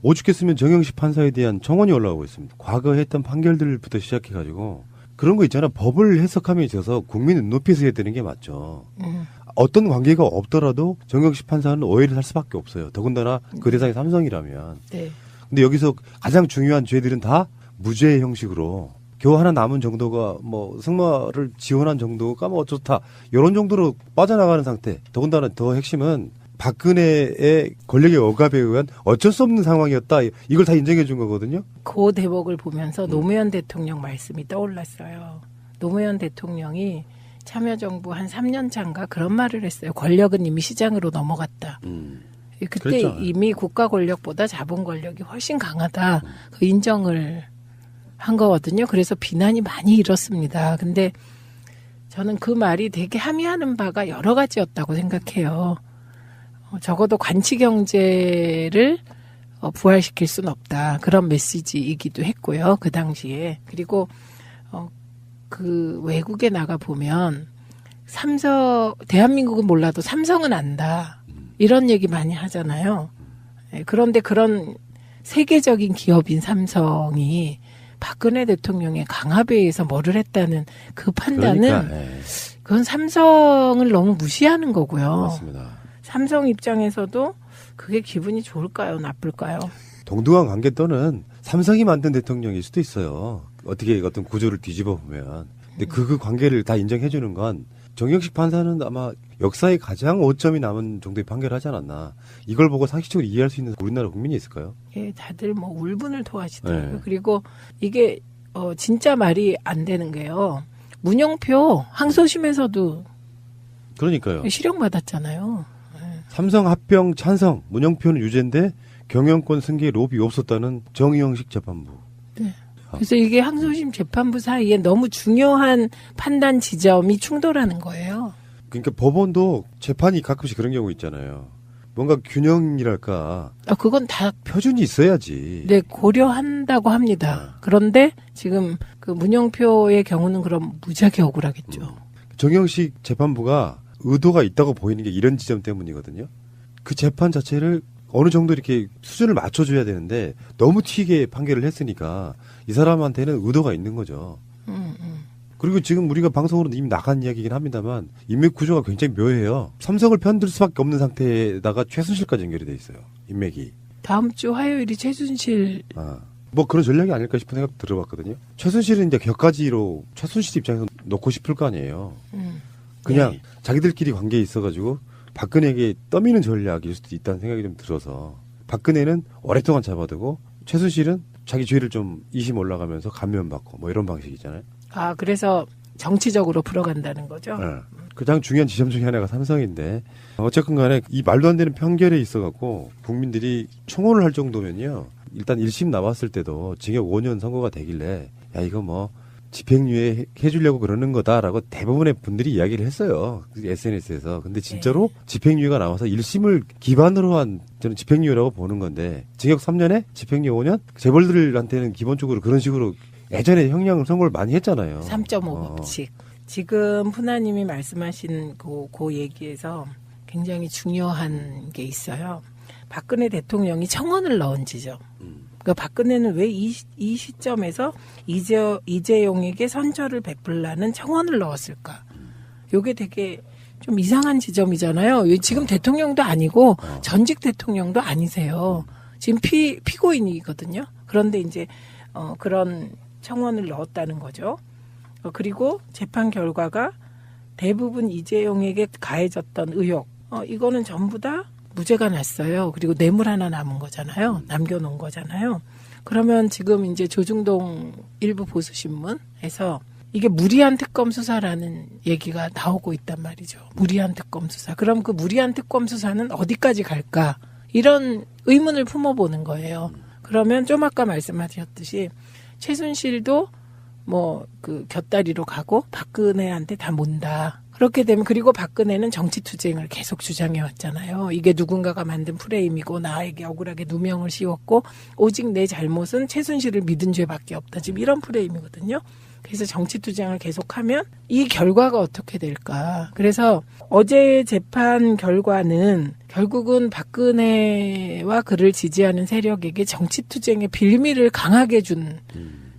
오죽했으면 정영식 판사에 대한 청원이 올라오고 있습니다. 과거 했던 판결들부터 시작해가지고 그런 거 있잖아. 법을 해석함에 있어서 국민 눈높이에서 해야 되는 게 맞죠. 어떤 관계가 없더라도 정영식 판사는 오해를 할 수밖에 없어요. 더군다나 그 대상이 삼성이라면. 네. 근데 여기서 가장 중요한 죄들은 다 무죄 형식으로 겨우 하나 남은 정도가 뭐 승마를 지원한 정도가 뭐 좋다. 이런 정도로 빠져나가는 상태. 더군다나 더 핵심은 박근혜의 권력의 억압에 의한 어쩔 수 없는 상황이었다. 이걸 다 인정해 준 거거든요. 그 대목을 보면서 노무현 대통령 말씀이 떠올랐어요. 노무현 대통령이 참여정부 한 3년 차인가 그런 말을 했어요. 권력은 이미 시장으로 넘어갔다. 그때 그랬죠. 이미 국가 권력보다 자본 권력이 훨씬 강하다. 그 인정을 한 거거든요. 그래서 비난이 많이 일었습니다. 근데 저는 그 말이 되게 함의하는 바가 여러 가지였다고 생각해요. 적어도 관치 경제를 부활시킬 수는 없다. 그런 메시지이기도 했고요. 그 당시에. 그리고 그 외국에 나가 보면 대한민국은 몰라도 삼성은 안다. 이런 얘기 많이 하잖아요. 그런데 그런 세계적인 기업인 삼성이 박근혜 대통령의 강압에 의해서 뭐를 했다는 그 판단은 그건 삼성을 너무 무시하는 거고요. 맞습니다. 삼성 입장에서도 그게 기분이 좋을까요? 나쁠까요? 동등한 관계 또는 삼성이 만든 대통령일 수도 있어요. 어떻게 어떤 구조를 뒤집어 보면. 근데 그 관계를 다 인정해 주는 건 정영식 판사는 아마 역사에 가장 오점이 남은 정도의 판결을 하지 않았나. 이걸 보고 상식적으로 이해할 수 있는 우리나라 국민이 있을까요? 예, 다들 뭐 울분을 토하시더라고요. 네. 그리고 이게 진짜 말이 안 되는 게요. 문영표 항소심에서도 그러니까요. 실형받았잖아요. 삼성 합병 찬성, 문영표는 유죄인데 경영권 승계에 로비 없었다는 정영식 재판부. 네. 그래서 이게 항소심 재판부 사이에 너무 중요한 판단 지점이 충돌하는 거예요. 그러니까 법원도 재판이 가끔씩 그런 경우 있잖아요. 뭔가 균형이랄까. 그건 다 표준이 있어야지. 네, 고려한다고 합니다. 그런데 지금 그 문영표의 경우는 그럼 무지하게 억울하겠죠. 정영식 재판부가 의도가 있다고 보이는 게 이런 지점 때문이거든요. 그 재판 자체를 어느 정도 이렇게 수준을 맞춰줘야 되는데 너무 튀게 판결을 했으니까 이 사람한테는 의도가 있는 거죠. 그리고 지금 우리가 방송으로 이미 나간 이야기이긴 합니다만 인맥 구조가 굉장히 묘해요. 삼성을 편들 수밖에 없는 상태에다가 최순실까지 연결이 돼 있어요. 인맥이. 다음 주 화요일이 최순실. 뭐 그런 전략이 아닐까 싶은 생각도 들어봤거든요. 최순실은 이제 격가지로 최순실 입장에서 놓고 싶을 거 아니에요. 그냥 자기들끼리 관계에 있어가지고 박근혜에게 떠미는 전략일 수도 있다는 생각이 좀 들어서 박근혜는 오랫동안 잡아두고 최순실은 자기 죄를 좀 2심 올라가면서 감면받고 뭐 이런 방식이잖아요. 그래서 정치적으로 풀어간다는 거죠? 네. 가장 중요한 지점 중에 하나가 삼성인데 어쨌든 간에 이 말도 안 되는 편결에 있어갖고 국민들이 총원을 할 정도면요. 일단 1심 나왔을 때도 징역 5년 선고가 되길래 야 이거 뭐 집행유예 해주려고 그러는 거다라고 대부분의 분들이 이야기를 했어요. SNS에서. 근데 진짜로 집행유예가 나와서 1심을 기반으로 한 저는 집행유예라고 보는 건데 징역 3년에 집행유예 5년? 재벌들한테는 기본적으로 그런 식으로 예전에 형량 선고를 많이 했잖아요. 3.5 법칙. 지금 푸나님이 말씀하신 그 얘기에서 굉장히 중요한 게 있어요. 박근혜 대통령이 청원을 넣은 지점. 그러니까 박근혜는 왜 이 시점에서 이재용에게 선처를 베풀라는 청원을 넣었을까? 요게 되게 좀 이상한 지점이잖아요. 지금 대통령도 아니고 전직 대통령도 아니세요. 지금 피고인이거든요. 그런데 이제 그런 청원을 넣었다는 거죠. 그리고 재판 결과가 대부분 이재용에게 가해졌던 의혹, 이거는 전부 다 무죄가 났어요. 그리고 뇌물 하나 남은 거잖아요. 남겨놓은 거잖아요. 그러면 지금 이제 조중동 일부 보수신문에서 이게 무리한 특검 수사라는 얘기가 나오고 있단 말이죠. 무리한 특검 수사. 그럼 그 무리한 특검 수사는 어디까지 갈까? 이런 의문을 품어보는 거예요. 그러면 좀 아까 말씀하셨듯이 최순실도 뭐 그 곁다리로 가고 박근혜한테 다 몬다. 그렇게 되면 그리고 박근혜는 정치투쟁을 계속 주장해 왔잖아요. 이게 누군가가 만든 프레임이고 나에게 억울하게 누명을 씌웠고 오직 내 잘못은 최순실을 믿은 죄밖에 없다. 지금 이런 프레임이거든요. 그래서 정치투쟁을 계속하면 이 결과가 어떻게 될까. 그래서 어제 재판 결과는 결국은 박근혜와 그를 지지하는 세력에게 정치투쟁의 빌미를 강하게 준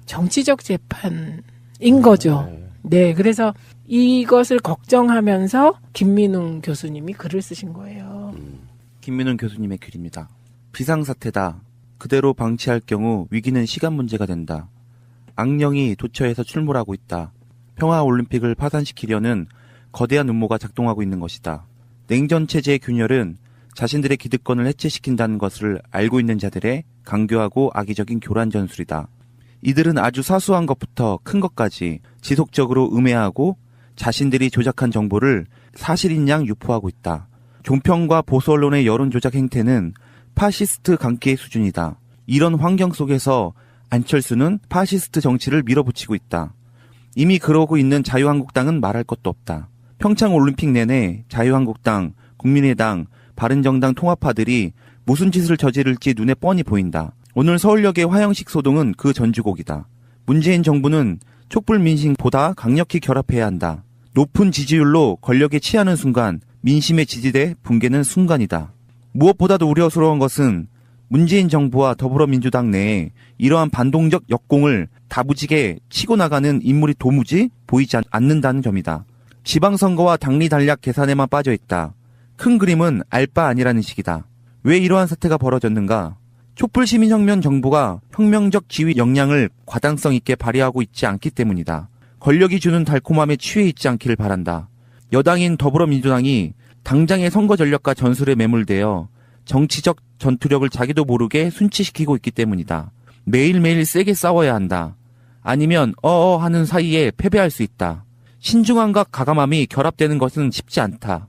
정치적 재판인 거죠. 네, 그래서 이것을 걱정하면서 김민웅 교수님이 글을 쓰신 거예요. 김민웅 교수님의 글입니다. 비상사태다. 그대로 방치할 경우 위기는 시간 문제가 된다. 악령이 도처에서 출몰하고 있다. 평화올림픽을 파산시키려는 거대한 음모가 작동하고 있는 것이다. 냉전체제의 균열은 자신들의 기득권을 해체시킨다는 것을 알고 있는 자들의 강교하고 악의적인 교란 전술이다. 이들은 아주 사소한 것부터 큰 것까지 지속적으로 음해하고 자신들이 조작한 정보를 사실인 양 유포하고 있다. 종편과 보수 언론의 여론 조작 행태는 파시스트 강기의 수준이다. 이런 환경 속에서 안철수는 파시스트 정치를 밀어붙이고 있다. 이미 그러고 있는 자유한국당은 말할 것도 없다. 평창올림픽 내내 자유한국당, 국민의당, 바른정당 통합파들이 무슨 짓을 저지를지 눈에 뻔히 보인다. 오늘 서울역의 화형식 소동은 그 전주곡이다. 문재인 정부는 촛불 민심보다 강력히 결합해야 한다. 높은 지지율로 권력에 취하는 순간 민심의 지지대 붕괴는 순간이다. 무엇보다도 우려스러운 것은 문재인 정부와 더불어민주당 내에 이러한 반동적 역공을 다부지게 치고 나가는 인물이 도무지 보이지 않는다는 점이다. 지방선거와 당리 단략 계산에만 빠져있다. 큰 그림은 알 바 아니라는 식이다. 왜 이러한 사태가 벌어졌는가? 촛불시민혁명 정부가 혁명적 지휘 역량을 과당성 있게 발휘하고 있지 않기 때문이다. 권력이 주는 달콤함에 취해 있지 않기를 바란다. 여당인 더불어민주당이 당장의 선거 전략과 전술에 매몰되어 정치적 전투력을 자기도 모르게 순치시키고 있기 때문이다. 매일매일 세게 싸워야 한다. 아니면 하는 사이에 패배할 수 있다. 신중함과 가감함이 결합되는 것은 쉽지 않다.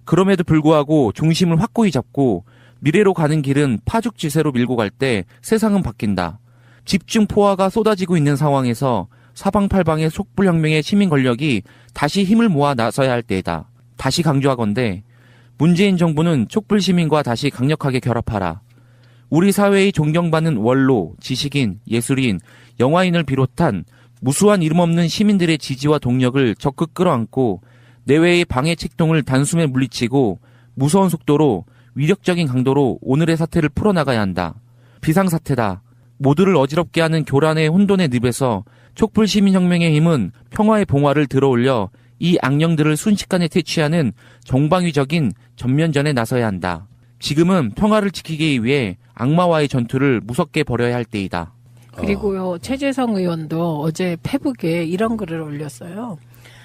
그럼에도 불구하고 중심을 확고히 잡고 미래로 가는 길은 파죽지세로 밀고 갈 때 세상은 바뀐다. 집중 포화가 쏟아지고 있는 상황에서 사방팔방의 촛불혁명의 시민 권력이 다시 힘을 모아 나서야 할 때이다. 다시 강조하건대 문재인 정부는 촛불 시민과 다시 강력하게 결합하라. 우리 사회의 존경받는 원로, 지식인, 예술인, 영화인을 비롯한 무수한 이름 없는 시민들의 지지와 동력을 적극 끌어안고 내외의 방해 책동을 단숨에 물리치고 무서운 속도로 위력적인 강도로 오늘의 사태를 풀어나가야 한다. 비상사태다. 모두를 어지럽게 하는 교란의 혼돈의 늪에서 촛불 시민혁명의 힘은 평화의 봉화를 들어올려 이 악령들을 순식간에 퇴치하는 정방위적인 전면전에 나서야 한다. 지금은 평화를 지키기 위해 악마와의 전투를 무섭게 벌여야 할 때이다. 그리고요, 최재성 의원도 어제 페북에 이런 글을 올렸어요.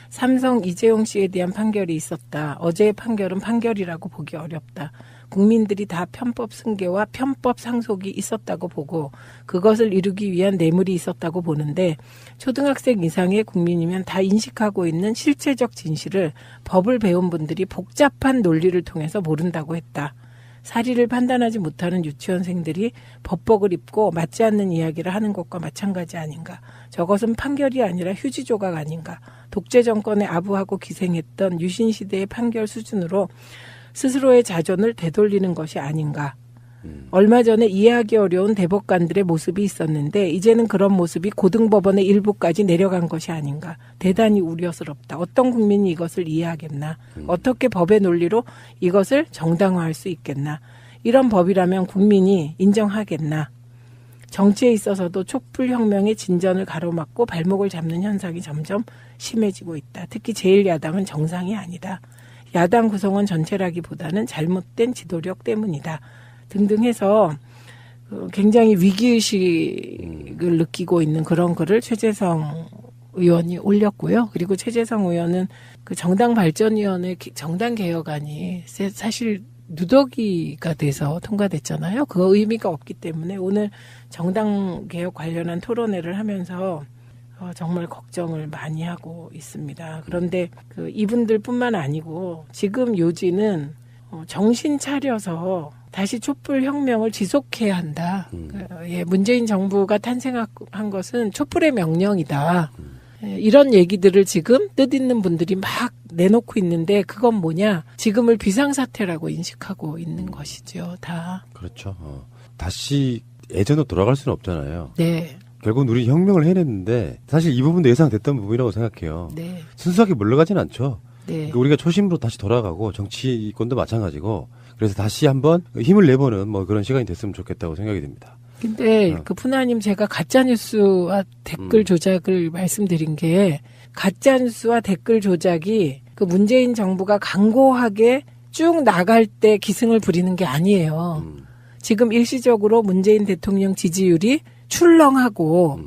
삼성 이재용 씨에 대한 판결이 있었다. 어제의 판결은 판결이라고 보기 어렵다. 국민들이 다 편법 승계와 편법 상속이 있었다고 보고 그것을 이루기 위한 뇌물이 있었다고 보는데 초등학생 이상의 국민이면 다 인식하고 있는 실체적 진실을 법을 배운 분들이 복잡한 논리를 통해서 모른다고 했다. 사리를 판단하지 못하는 유치원생들이 법복을 입고 맞지 않는 이야기를 하는 것과 마찬가지 아닌가. 저것은 판결이 아니라 휴지 조각 아닌가. 독재 정권에 아부하고 기생했던 유신시대의 판결 수준으로 스스로의 자존을 되돌리는 것이 아닌가. 얼마 전에 이해하기 어려운 대법관들의 모습이 있었는데 이제는 그런 모습이 고등법원의 일부까지 내려간 것이 아닌가. 대단히 우려스럽다. 어떤 국민이 이것을 이해하겠나. 어떻게 법의 논리로 이것을 정당화할 수 있겠나. 이런 법이라면 국민이 인정하겠나. 정치에 있어서도 촛불혁명의 진전을 가로막고 발목을 잡는 현상이 점점 심해지고 있다. 특히 제1야당은 정상이 아니다. 야당 구성원 전체라기보다는 잘못된 지도력 때문이다. 등등 해서 굉장히 위기의식을 느끼고 있는 그런 글을 최재성 의원이 올렸고요. 그리고 최재성 의원은 그 정당발전위원회 정당개혁안이 사실 누더기가 돼서 통과됐잖아요. 그 의미가 없기 때문에 오늘 정당개혁 관련한 토론회를 하면서 정말 걱정을 많이 하고 있습니다. 그런데 이분들뿐만 아니고 지금 요지는 정신 차려서 다시 촛불혁명을 지속해야 한다. 문재인 정부가 탄생한 것은 촛불의 명령이다. 이런 얘기들을 지금 뜻있는 분들이 막 내놓고 있는데 그건 뭐냐? 지금을 비상사태라고 인식하고 있는 것이죠. 다. 그렇죠. 다시 예전으로 돌아갈 수는 없잖아요. 네. 결국은 우리 혁명을 해냈는데 사실 이 부분도 예상됐던 부분이라고 생각해요. 네. 순수하게 물러가진 않죠. 네. 우리가 초심으로 다시 돌아가고 정치권도 마찬가지고 그래서 다시 한번 힘을 내보는 뭐 그런 시간이 됐으면 좋겠다고 생각이 듭니다. 근데 그 푸나님 제가 가짜뉴스와 댓글 조작을 말씀드린 게 가짜뉴스와 댓글 조작이 그 문재인 정부가 강고하게 쭉 나갈 때 기승을 부리는 게 아니에요. 지금 일시적으로 문재인 대통령 지지율이 출렁하고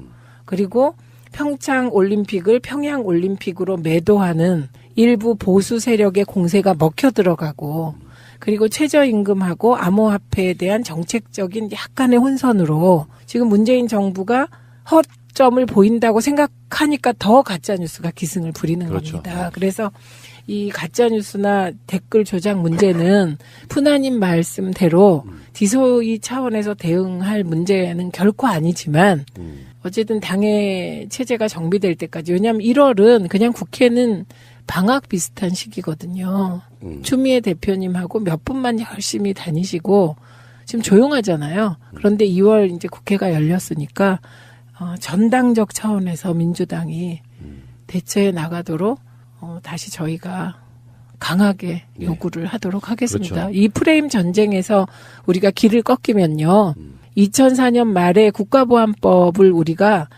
그리고 평창 올림픽을 평양 올림픽으로 매도하는 일부 보수 세력의 공세가 먹혀 들어가고 그리고 최저임금하고 암호화폐에 대한 정책적인 약간의 혼선으로 지금 문재인 정부가 허점을 보인다고 생각하니까 더 가짜뉴스가 기승을 부리는 그렇죠. 겁니다. 그래서 이 가짜뉴스나 댓글 조작 문제는 푸나님 말씀대로 디소이 차원에서 대응할 문제는 결코 아니지만 어쨌든 당의 체제가 정비될 때까지 왜냐하면 1월은 그냥 국회는 방학 비슷한 시기거든요. 추미애 대표님하고 몇 분만 열심히 다니시고 지금 조용하잖아요. 그런데 2월 이제 국회가 열렸으니까 전당적 차원에서 민주당이 대처해 나가도록 다시 저희가 강하게 요구를 하도록 하겠습니다. 그렇죠. 이 프레임 전쟁에서 우리가 길을 꺾이면요. 2004년 말에 국가보안법을 우리가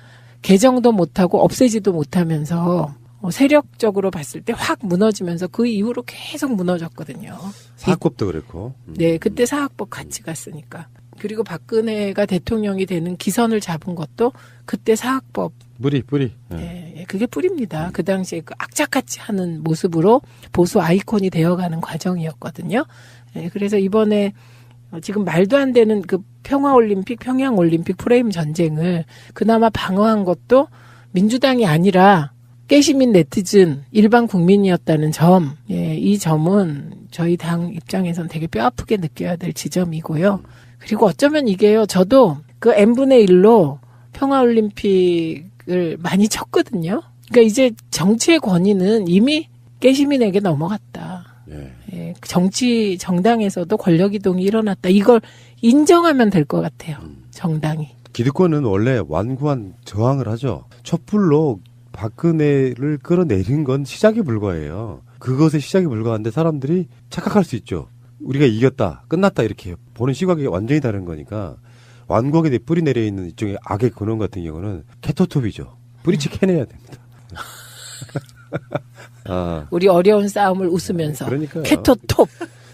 개정도 못하고 없애지도 못하면서 세력적으로 봤을 때 확 무너지면서 그 이후로 계속 무너졌거든요. 사학법도 그랬고. 네, 그때 사학법 같이 갔으니까. 그리고 박근혜가 대통령이 되는 기선을 잡은 것도 그때 사학법. 뿌리. 네, 그게 뿌리입니다. 그 당시에 그 악착같이 하는 모습으로 보수 아이콘이 되어가는 과정이었거든요. 네, 그래서 이번에 지금 말도 안 되는 그 평화올림픽, 평양올림픽 프레임 전쟁을 그나마 방어한 것도 민주당이 아니라 깨시민 네티즌 일반 국민이었다는 점, 이 점은 저희 당 입장에선 되게 뼈아프게 느껴야 될 지점이고요. 그리고 어쩌면 이게요, 저도 그 n분의 1로 평화올림픽을 많이 쳤거든요. 그러니까 이제 정치의 권위는 이미 깨시민에게 넘어갔다. 정당에서도 권력이동이 일어났다. 이걸 인정하면 될 것 같아요. 정당이. 기득권은 원래 완고한 저항을 하죠. 촛불로 박근혜를 끌어내린 건 시작에 불과해요. 그것의 시작에 불과한데 사람들이 착각할 수 있죠. 우리가 이겼다, 끝났다 이렇게 보는 시각이 완전히 다른 거니까 완곡에 뿌리 내려 있는 이쪽의 악의 근원 같은 경우는 캐토톱이죠. 뿌리치 캐내야 됩니다. 아, 우리 어려운 싸움을 웃으면서. 그러니까요. 캐토톱.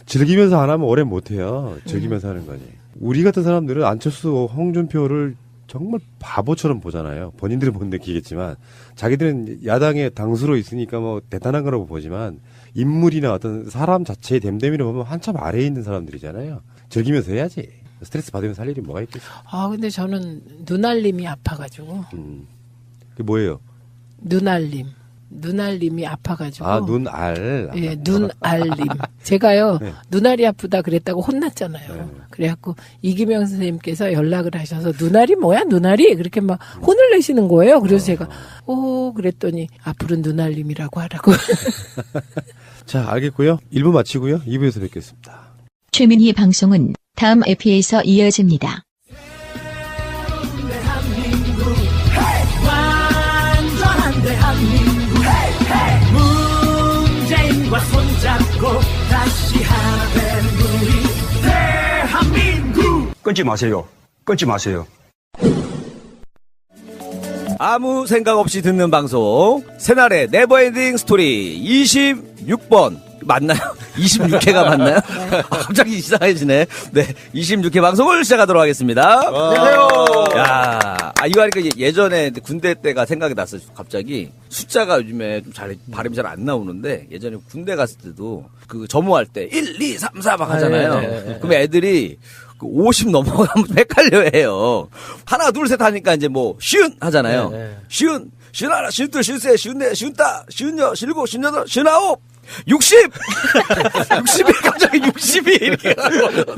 즐기면서 안 하면 오래 못 해요. 즐기면서 하는 거지. 우리 같은 사람들은 안철수, 홍준표를 정말 바보처럼 보잖아요. 본인들은 못 느끼겠지만 자기들은 야당의 당수로 있으니까 뭐 대단한 거라고 보지만 인물이나 어떤 사람 자체의 됨됨이를 보면 한참 아래에 있는 사람들이잖아요. 즐기면서 해야지. 스트레스 받으면서 할 일이 뭐가 있겠어. 아, 근데 저는 눈알림이 아파가지고. 그게 뭐예요? 눈알림이 아파가지고. 아, 눈알. 예, 눈알림. 제가요, 네. 눈알이 아프다 그랬다고 혼났잖아요. 네. 그래갖고 이기명 선생님께서 연락을 하셔서 눈알이 뭐야, 눈알이? 그렇게 막 혼을 내시는 거예요. 그래서 제가, 그랬더니 앞으로는 눈알림이라고 하라고. 자, 알겠고요. 1부 마치고요. 2부에서 뵙겠습니다. 최민희 방송은 다음 에피에서 이어집니다. 완전한 대한민국 문재인과 손잡고 다시 하나 된 우리 대한민국. 끊지 마세요. 끊지 마세요. 아무 생각 없이 듣는 방송 새날의 네버엔딩 스토리 26번 맞나요? 26회가 맞나요? 갑자기 이상해지네. 네, 26회 방송을 시작하도록 하겠습니다. 안녕하세요. 야, 이거 하니까 예전에 군대 때가 생각이 났어요. 갑자기 숫자가 요즘에 좀 발음이 잘 안 나오는데 예전에 군대 갔을 때도 그 점호할 때 1, 2, 3, 4 막 하잖아요. 네. 그럼 애들이 50 넘어가면 좀 헷갈려 해요. 하나, 둘, 셋 하니까 이제 뭐, 쉬운 하잖아요. 쉬운, 쉬운 하나, 쉬운 둘, 쉬운 셋, 쉬운 넷, 쉬운 따, 쉬운 여, 쉬운 일곱, 쉬운 여덟, 쉬운 아홉, 60! 60이 갑자기 60이 이렇게 가고.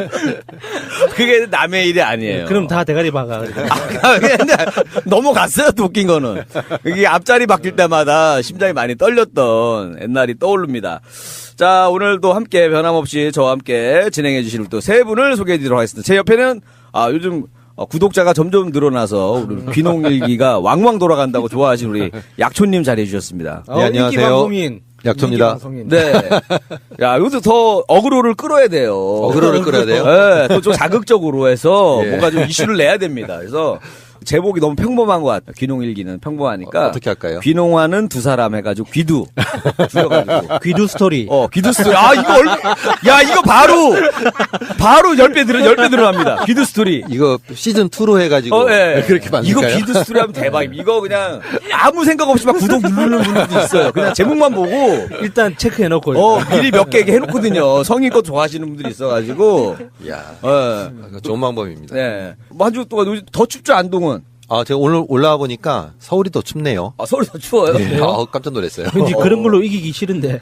그게 남의 일이 아니에요. 그럼 다 대가리 박아. 근데 넘어갔어요, 또 웃긴 거는. 이게 앞자리 바뀔 때마다 심장이 많이 떨렸던 옛날이 떠오릅니다. 자, 오늘도 함께 변함없이 저와 함께 진행해 주실 또 세 분을 소개해 드리도록 하겠습니다. 제 옆에는, 요즘 구독자가 점점 늘어나서 우리 귀농일기가 왕왕 돌아간다고 좋아하신 우리 약초님 자리해 주셨습니다. 네, 안녕하세요. 약초입니다. 네. 야, 여기서 더 어그로를 끌어야 돼요. 어그로를 끌어야 돼요? 네, 또 좀 자극적으로 해서 예. 뭔가 좀 이슈를 내야 됩니다. 그래서 제목이 너무 평범한 것 같아요. 귀농일기는 평범하니까. 어떻게 할까요? 귀농하는 두 사람 해가지고 귀두. 줄여가지고. 귀두 스토리. 귀두 스토리. 이거 바로 10배 늘어납니다. 귀두 스토리. 이거 시즌2로 해가지고. 예. 그렇게 만들까요? 이거 귀두 스토리 하면 대박입니다. 이거 그냥 아무 생각 없이 막 구독 누르는 분들도 있어요. 그냥 제목만 보고. 일단 체크해놓고. 미리 몇 개 해놓거든요. 성인 거 좋아하시는 분들이 있어가지고. 이야. 예. 좋은 방법입니다. 네. 뭐 한 주 동안 요즘 더 춥죠, 안동은? 제가 오늘 올라와 보니까 서울이 더 춥네요. 서울이 더 추워요? 네. 깜짝 놀랐어요. 왠지 그런 걸로 이기기 싫은데.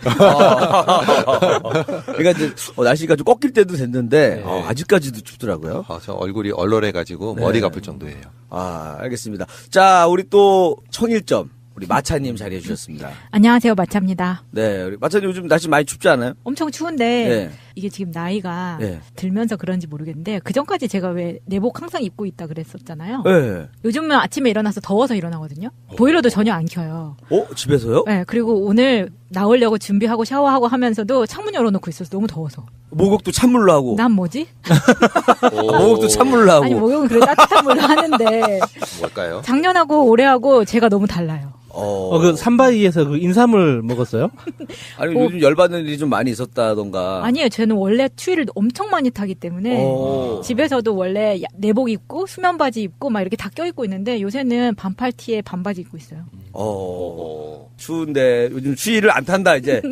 그러니까 이제 날씨가 좀 꺾일 때도 됐는데 아직까지도 춥더라고요. 저 얼굴이 얼얼해가지고 네. 머리가 아플 정도예요. 알겠습니다. 자, 우리 또 청일점 우리 마차님 자리해 주셨습니다. 안녕하세요, 마차입니다. 네, 우리 마차님 요즘 날씨 많이 춥지 않아요? 엄청 추운데 네. 이게 지금 나이가 네. 들면서 그런지 모르겠는데 그 전까지 제가 왜 내복 항상 입고 있다 그랬었잖아요. 네. 요즘은 아침에 일어나서 더워서 일어나거든요. 보일러도 전혀 안 켜요. 집에서요? 네, 그리고 오늘 나오려고 준비하고 샤워하고 하면서도 창문 열어놓고 있어서 너무 더워서. 목욕도 찬물로 하고. 난 뭐지? 목욕도 찬물로 하고. 아니 목욕은 그래 따뜻한 물로 하는데 뭘까요? 작년하고 올해하고 제가 너무 달라요. 그 삼바이에서 그 인삼을 먹었어요? 아니 요즘 열받는 일이 좀 많이 있었다던가. 아니에요. 저는 원래 추위를 엄청 많이 타기 때문에 집에서도 원래 내복 입고 수면 바지 입고 막 이렇게 다 껴입고 있는데 요새는 반팔 티에 반바지 입고 있어요. 추운데 요즘 추위를 안 탄다 이제.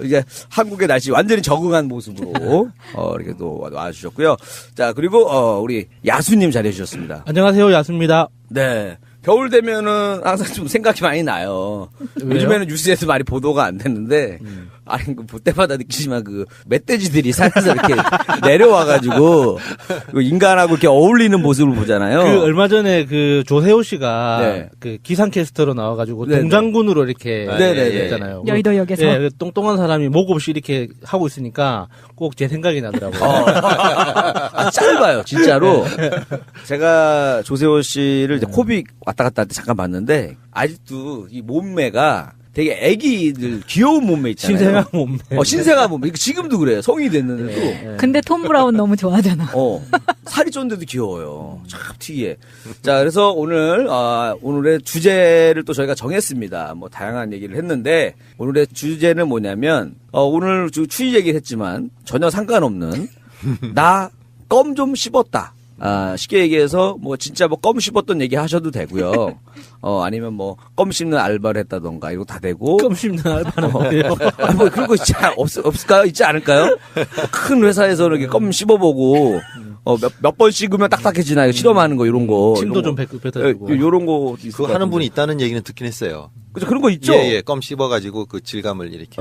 이제 한국의 날씨 완전히 적응한 모습으로 이렇게 또 와주셨고요. 자, 그리고 우리 야수님 잘해 주셨습니다. 안녕하세요, 야수입니다. 네. 겨울 되면은 항상 좀 생각이 많이 나요. 왜요? 요즘에는 뉴스에서 많이 보도가 안 됐는데, 아니, 볼 때마다 느끼지만 그 멧돼지들이 산에서 이렇게 내려와가지고, 인간하고 이렇게 어울리는 모습을 보잖아요. 그 얼마 전에 그 조세호 씨가 네. 그 기상캐스터로 나와가지고 네네. 동장군으로 이렇게 네네네. 했잖아요. 여의도역에서. 예, 똥똥한 사람이 목 없이 이렇게 하고 있으니까 꼭 제 생각이 나더라고요. 짧아요, 진짜로. 제가 조세호 씨를 이제 코빅 왔다 갔다 할 때 잠깐 봤는데, 아직도 이 몸매가 되게 애기들 귀여운 몸매 있잖아요. 신생아 몸매. 신생아 몸매. 지금도 그래요. 성인이 됐는데도. 근데 톰 브라운 너무 좋아하잖아. 살이 쪘는데도 귀여워요. 참 특이해. 자, 그래서 오늘의 주제를 또 저희가 정했습니다. 뭐 다양한 얘기를 했는데 오늘의 주제는 뭐냐면 오늘 추위 얘기를 했지만 전혀 상관없는 나 껌 좀 씹었다. 쉽게 얘기해서 뭐 진짜 뭐 껌 씹었던 얘기 하셔도 되고요. 아니면 뭐 껌 씹는 알바를 했다던가 이거 다 되고. 껌 씹는 알바는 뭐예요? 뭐 그런 거 없을까요? 있지 않을까요? 큰 회사에서 이렇게 껌 씹어보고 몇 번 씹으면 딱딱해지나요? 실험하는 거 이런 거. 침도 좀 뱉어주고. 이런 거 그거 하는 분이 있다는 얘기는 듣긴 했어요. 그죠? 그런 거 있죠? 예, 껌 씹어가지고 그 질감을 이렇게.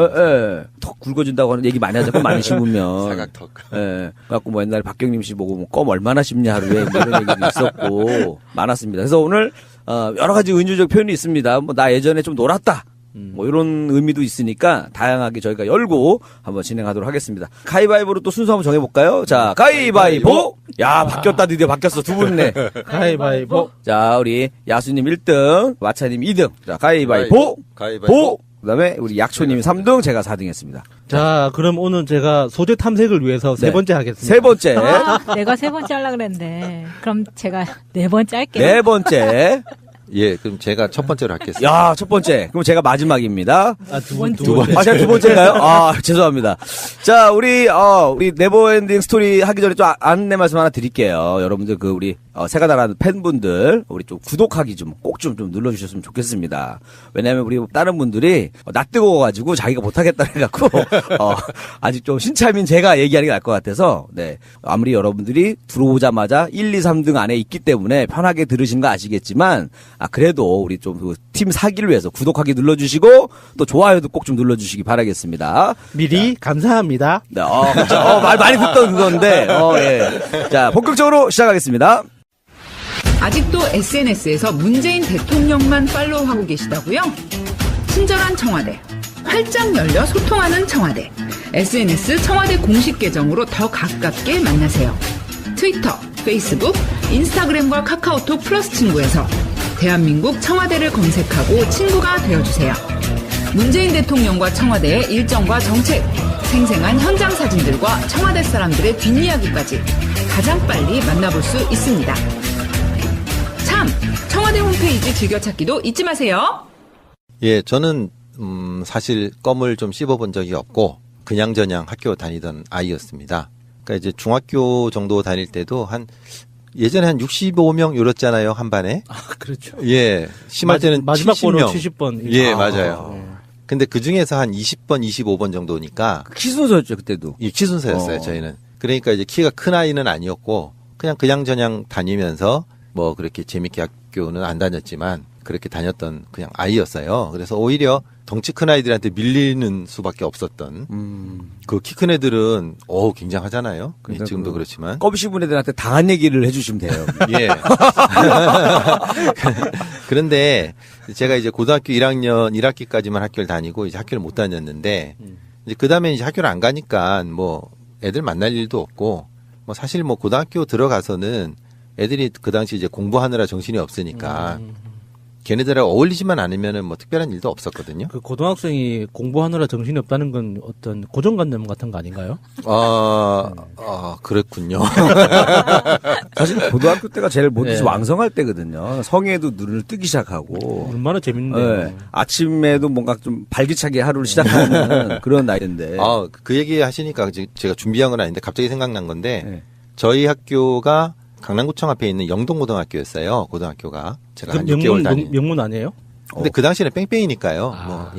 턱 굵어진다고 하는 얘기 많이 하죠. 껌 많이 씹으면. 사각턱. 그래갖고 뭐 옛날에 박경림 씨 보고 뭐 껌 얼마나 씹냐 하루에 뭐 이런 얘기도 있었고 많았습니다. 그래서 오늘 여러 가지 은유적 표현이 있습니다. 뭐 나 예전에 좀 놀았다. 뭐 이런 의미도 있으니까 다양하게 저희가 열고 한번 진행하도록 하겠습니다. 가위바위보로 또 순서 한번 정해볼까요? 자, 가위바위보! 야, 바뀌었다. 드디어 바뀌었어. 두 분네. 가위바위보. 자, 우리 야수님 1등, 마차님 2등. 자, 가위바위보! 가위바위보! 그 다음에 우리 약초님이 3등, 제가 4등 했습니다. 자, 그럼 오늘 제가 소재 탐색을 위해서 세 번째 하겠습니다. 세 번째. 내가 세 번째 하려고 그랬는데. 그럼 제가 네 번째 할게요. 네 번째. 예, 그럼 제가 첫 번째로 할겠습니다. 야, 첫 번째. 그럼 제가 마지막입니다. 두 번째. 제가 두 번째인가요? 죄송합니다. 자, 우리 네버엔딩 스토리 하기 전에 좀 안내 말씀 하나 드릴게요. 여러분들 우리 세가나라는 팬분들, 우리 좀 구독하기 꼭 좀 눌러주셨으면 좋겠습니다. 왜냐면 우리 다른 분들이 나 뜨거워가지고 자기가 못하겠다 해갖고, 아직 좀 신참인 제가 얘기하는 게 나을 것 같아서, 네. 아무리 여러분들이 들어오자마자 1, 2, 3등 안에 있기 때문에 편하게 들으신 거 아시겠지만, 그래도 우리 좀 팀 사기를 위해서 구독하기 눌러주시고 또 좋아요도 꼭 좀 눌러주시기 바라겠습니다. 미리 감사합니다. 네, 그렇죠. 말 많이 듣던 그건데, 예. 자, 본격적으로 시작하겠습니다. 아직도 SNS에서 문재인 대통령만 팔로우하고 계시다고요? 친절한 청와대, 활짝 열려 소통하는 청와대, SNS 청와대 공식 계정으로 더 가깝게 만나세요. 트위터, 페이스북, 인스타그램과 카카오톡 플러스 친구에서 대한민국 청와대를 검색하고 친구가 되어주세요. 문재인 대통령과 청와대의 일정과 정책, 생생한 현장 사진들과 청와대 사람들의 뒷이야기까지 가장 빨리 만나볼 수 있습니다. 참! 청와대 홈페이지 즐겨찾기도 잊지 마세요. 예, 저는 사실 껌을 좀 씹어본 적이 없고 그냥저냥 학교 다니던 아이였습니다. 그러니까 이제 중학교 정도 다닐 때도 예전에 한 65명 이랬잖아요, 한 반에. 그렇죠. 예. 심할 때는 마지막 70명. 번호 70번. 예, 맞아요. 근데 그 중에서 한 20번, 25번 정도니까. 키 순서였죠, 그때도. 예, 키 순서였어요, 저희는. 그러니까 이제 키가 큰 아이는 아니었고, 그냥저냥 다니면서 뭐 그렇게 재밌게 학교는 안 다녔지만, 그렇게 다녔던 그냥 아이였어요. 그래서 오히려 덩치 큰 아이들한테 밀리는 수밖에 없었던. 그 키 큰 애들은 굉장하잖아요. 그러니까 지금도 그렇지만. 껌 씹은 애들한테 당한 얘기를 해주시면 돼요. 예. 그런데 제가 이제 고등학교 1학년 1학기까지만 학교를 다니고 이제 학교를 못 다녔는데 이제 그다음에 이제 학교를 안 가니까 뭐 애들 만날 일도 없고 뭐 사실 뭐 고등학교 들어가서는 애들이 그 당시 이제 공부하느라 정신이 없으니까 걔네들하고 어울리지만 않으면은 뭐 특별한 일도 없었거든요. 그 고등학생이 공부하느라 정신이 없다는 건 어떤 고정관념 같은 거 아닌가요? 그랬군요. 사실 고등학교 때가 제일 모두 왕성할 때거든요. 성에도 눈을 뜨기 시작하고. 얼마나 재밌는데요. 네. 아침에도 뭔가 좀 발기차게 하루를 시작하는 그런 나이인데. 그 얘기 하시니까 제가 준비한 건 아닌데 갑자기 생각난 건데 저희 학교가 강남구청 앞에 있는 영동고등학교였어요. 고등학교가 제가 한 6개월 다닌. 명문 아니에요? 근데 그 당시에는 뺑뺑이니까요.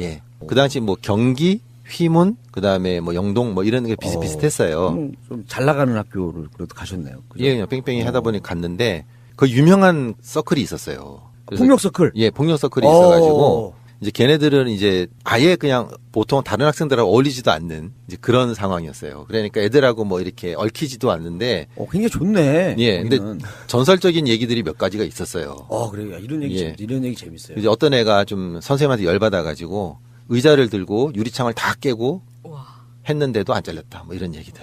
그 당시 뭐 경기, 휘문, 그 다음에 뭐 영동 뭐 이런 게 비슷비슷했어요. 좀 잘 나가는 학교를 그래도 가셨네요. 그죠? 예, 그냥 뺑뺑이 하다 보니 갔는데 그 유명한 서클이 있었어요. 폭력 서클. 예, 폭력 서클이 있어가지고 이제 걔네들은 이제 아예 그냥 보통 다른 학생들하고 어울리지도 않는 이제 그런 상황이었어요. 그러니까 애들하고 뭐 이렇게 얽히지도 않는데. 굉장히 좋네. 예, 근데 전설적인 얘기들이 몇 가지가 있었어요. 그래요. 이런 얘기 재밌어요. 이제 어떤 애가 좀 선생님한테 열받아가지고 의자를 들고 유리창을 다 깨고 했는데도 안 잘렸다. 뭐 이런 얘기들.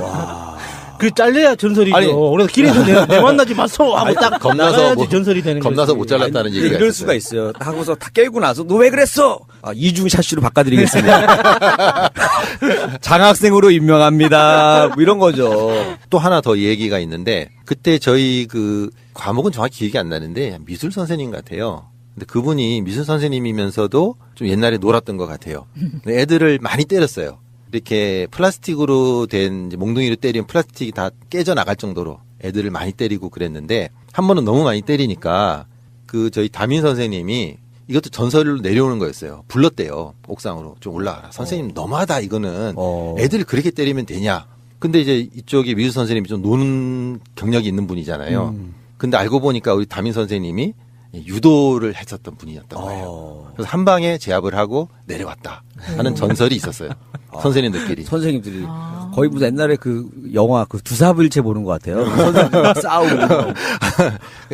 와. 그 잘려야 전설이죠. 그래서 길에서 내 만나지 마소 하고 딱 겁나서 전설이 되는 겁나서 못 잘랐다는 얘기가 이럴 수가 있어요. 하고서 다 깨고 나서 너 왜 그랬어? 이중샷시로 바꿔드리겠습니다. 장학생으로 임명합니다. 뭐 이런 거죠. 또 하나 더 얘기가 있는데 그때 저희 그 과목은 정확히 기억이 안 나는데 미술 선생님 같아요. 근데 그분이 미술 선생님이면서도 좀 옛날에 놀았던 것 같아요. 애들을 많이 때렸어요. 이렇게 플라스틱으로 된 이제 몽둥이로 때리면 플라스틱이 다 깨져 나갈 정도로 애들을 많이 때리고 그랬는데 한 번은 너무 많이 때리니까 그 저희 담임 선생님이 이것도 전설로 내려오는 거였어요. 불렀대요. 옥상으로 좀 올라가라. 선생님 너무하다 이거는. 애들을 그렇게 때리면 되냐. 근데 이제 이쪽에 미술 선생님이 좀 노는 경력이 있는 분이잖아요. 근데 알고 보니까 우리 담임 선생님이 유도를 했었던 분이었던 거예요. 그래서 한 방에 제압을 하고 내려왔다 하는 전설이 있었어요. 선생님들끼리. 선생님들이. 거의 무슨 옛날에 그 영화 그 두사불체 보는 것 같아요. 선생님들 싸우고.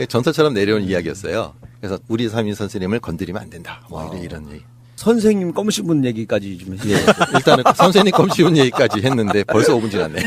전설처럼 내려온 이야기였어요. 그래서 우리 담임 선생님을 건드리면 안 된다. 뭐 이런 얘기. 선생님 껌 씹은 얘기까지 좀 예, 일단은 선생님 껌 씹은 얘기까지 했는데 벌써 5분 지났네요.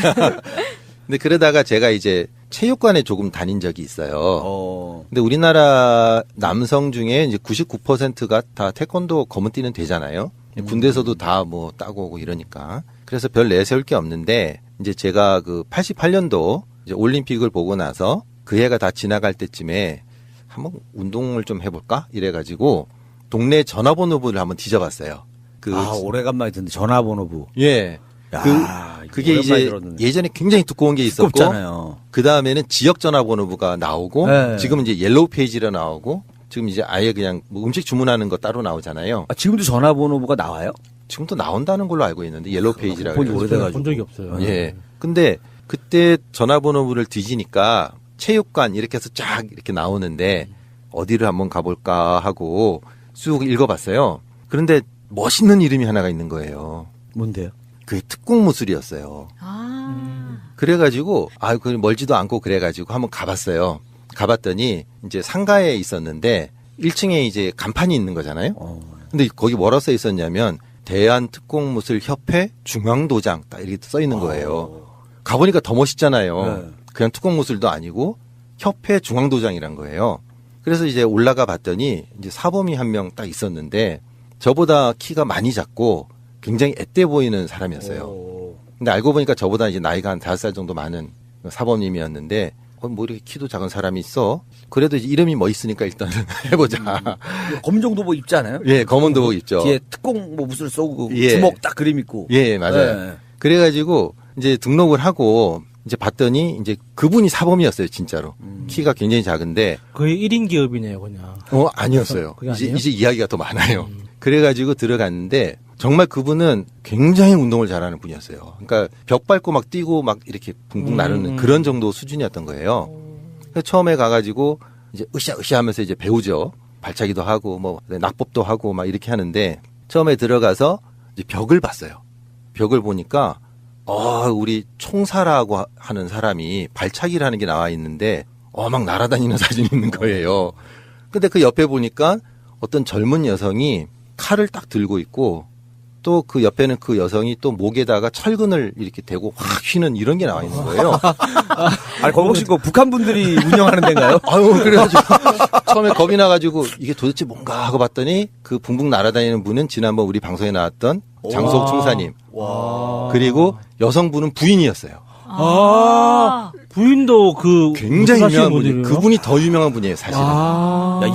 근데 그러다가 제가 이제 체육관에 조금 다닌 적이 있어요. 근데 우리나라 남성 중에 이제 99%가 다 태권도 검은띠는 되잖아요. 군대에서도 다 뭐 따고 오고 이러니까. 그래서 별 내세울 게 없는데 이제 제가 그 88년도 이제 올림픽을 보고 나서 그 해가 다 지나갈 때쯤에 한번 운동을 좀 해볼까? 이래가지고 동네 전화번호부를 한번 뒤져봤어요. 오래간만에 듣는데 전화번호부. 예. 그게 이제 들었는데. 예전에 굉장히 두꺼운 게 있었고, 그 다음에는 지역 전화번호부가 나오고, 네. 지금 이제 옐로우 페이지로 나오고, 지금 이제 아예 그냥 뭐 음식 주문하는 거 따로 나오잖아요. 지금도 전화번호부가 나와요? 지금도 나온다는 걸로 알고 있는데 옐로우 페이지라고. 본 오래돼가지고 본 적이 없어요. 예. 근데 그때 전화번호부를 뒤지니까 체육관 이렇게 해서 쫙 이렇게 나오는데 어디를 한번 가볼까 하고 쑥 읽어봤어요. 그런데 멋있는 이름이 하나가 있는 거예요. 뭔데요? 그게 특공무술이었어요. 그래가지고 그 멀지도 않고 그래가지고 한번 가봤어요. 가봤더니 이제 상가에 있었는데 1층에 이제 간판이 있는 거잖아요. 근데 거기 뭐라고 써 있었냐면 대한특공무술협회 중앙도장 딱 이렇게 써 있는 거예요. 가보니까 더 멋있잖아요. 네. 그냥 특공무술도 아니고 협회 중앙도장이란 거예요. 그래서 이제 올라가 봤더니 이제 사범이 한 명 딱 있었는데 저보다 키가 많이 작고 굉장히 앳돼 보이는 사람이었어요. 근데 알고 보니까 저보다 이제 나이가 한 5살 정도 많은 사범님이었는데 뭐 이렇게 키도 작은 사람이 있어? 그래도 이제 이름이 멋있으니까 일단은 해보자. 검은 정도복 입지 않아요? 예, 검은 도복 입죠. 뒤에 특공 뭐 무술 쏘고 주먹 딱 그림 있고. 예, 맞아요. 네. 그래가지고 이제 등록을 하고 이제 봤더니 이제 그분이 사범이었어요, 진짜로. 키가 굉장히 작은데. 거의 1인 기업이네요, 그냥. 아니었어요. 이제 이야기가 더 많아요. 그래가지고 들어갔는데 정말 그분은 굉장히 운동을 잘하는 분이었어요. 그러니까 벽 밟고 막 뛰고 막 이렇게 붕붕 나르는 그런 정도 수준이었던 거예요. 그래서 처음에 가가지고 이제 으쌰으쌰 하면서 이제 배우죠. 발차기도 하고 뭐 낙법도 하고 막 이렇게 하는데 처음에 들어가서 이제 벽을 봤어요. 벽을 보니까 우리 총사라고 하는 사람이 발차기를 하는 게 나와 있는데 막 날아다니는 사진이 있는 거예요. 근데 그 옆에 보니까 어떤 젊은 여성이 칼을 딱 들고 있고 또 그 옆에는 그 여성이 또 목에다가 철근을 이렇게 대고 확 휘는 이런 게 나와 있는 거예요. 아니, 거기 혹시 북한 분들이 운영하는 데인가요? 그래가지고 처음에 겁이 나가지고 이게 도대체 뭔가 하고 봤더니 그 붕붕 날아다니는 분은 지난번 우리 방송에 나왔던 장소옥 총사님. 그리고 여성분은 부인이었어요. 부인도 굉장히 유명한 분이에요. 그분이 더 유명한 분이에요, 사실은.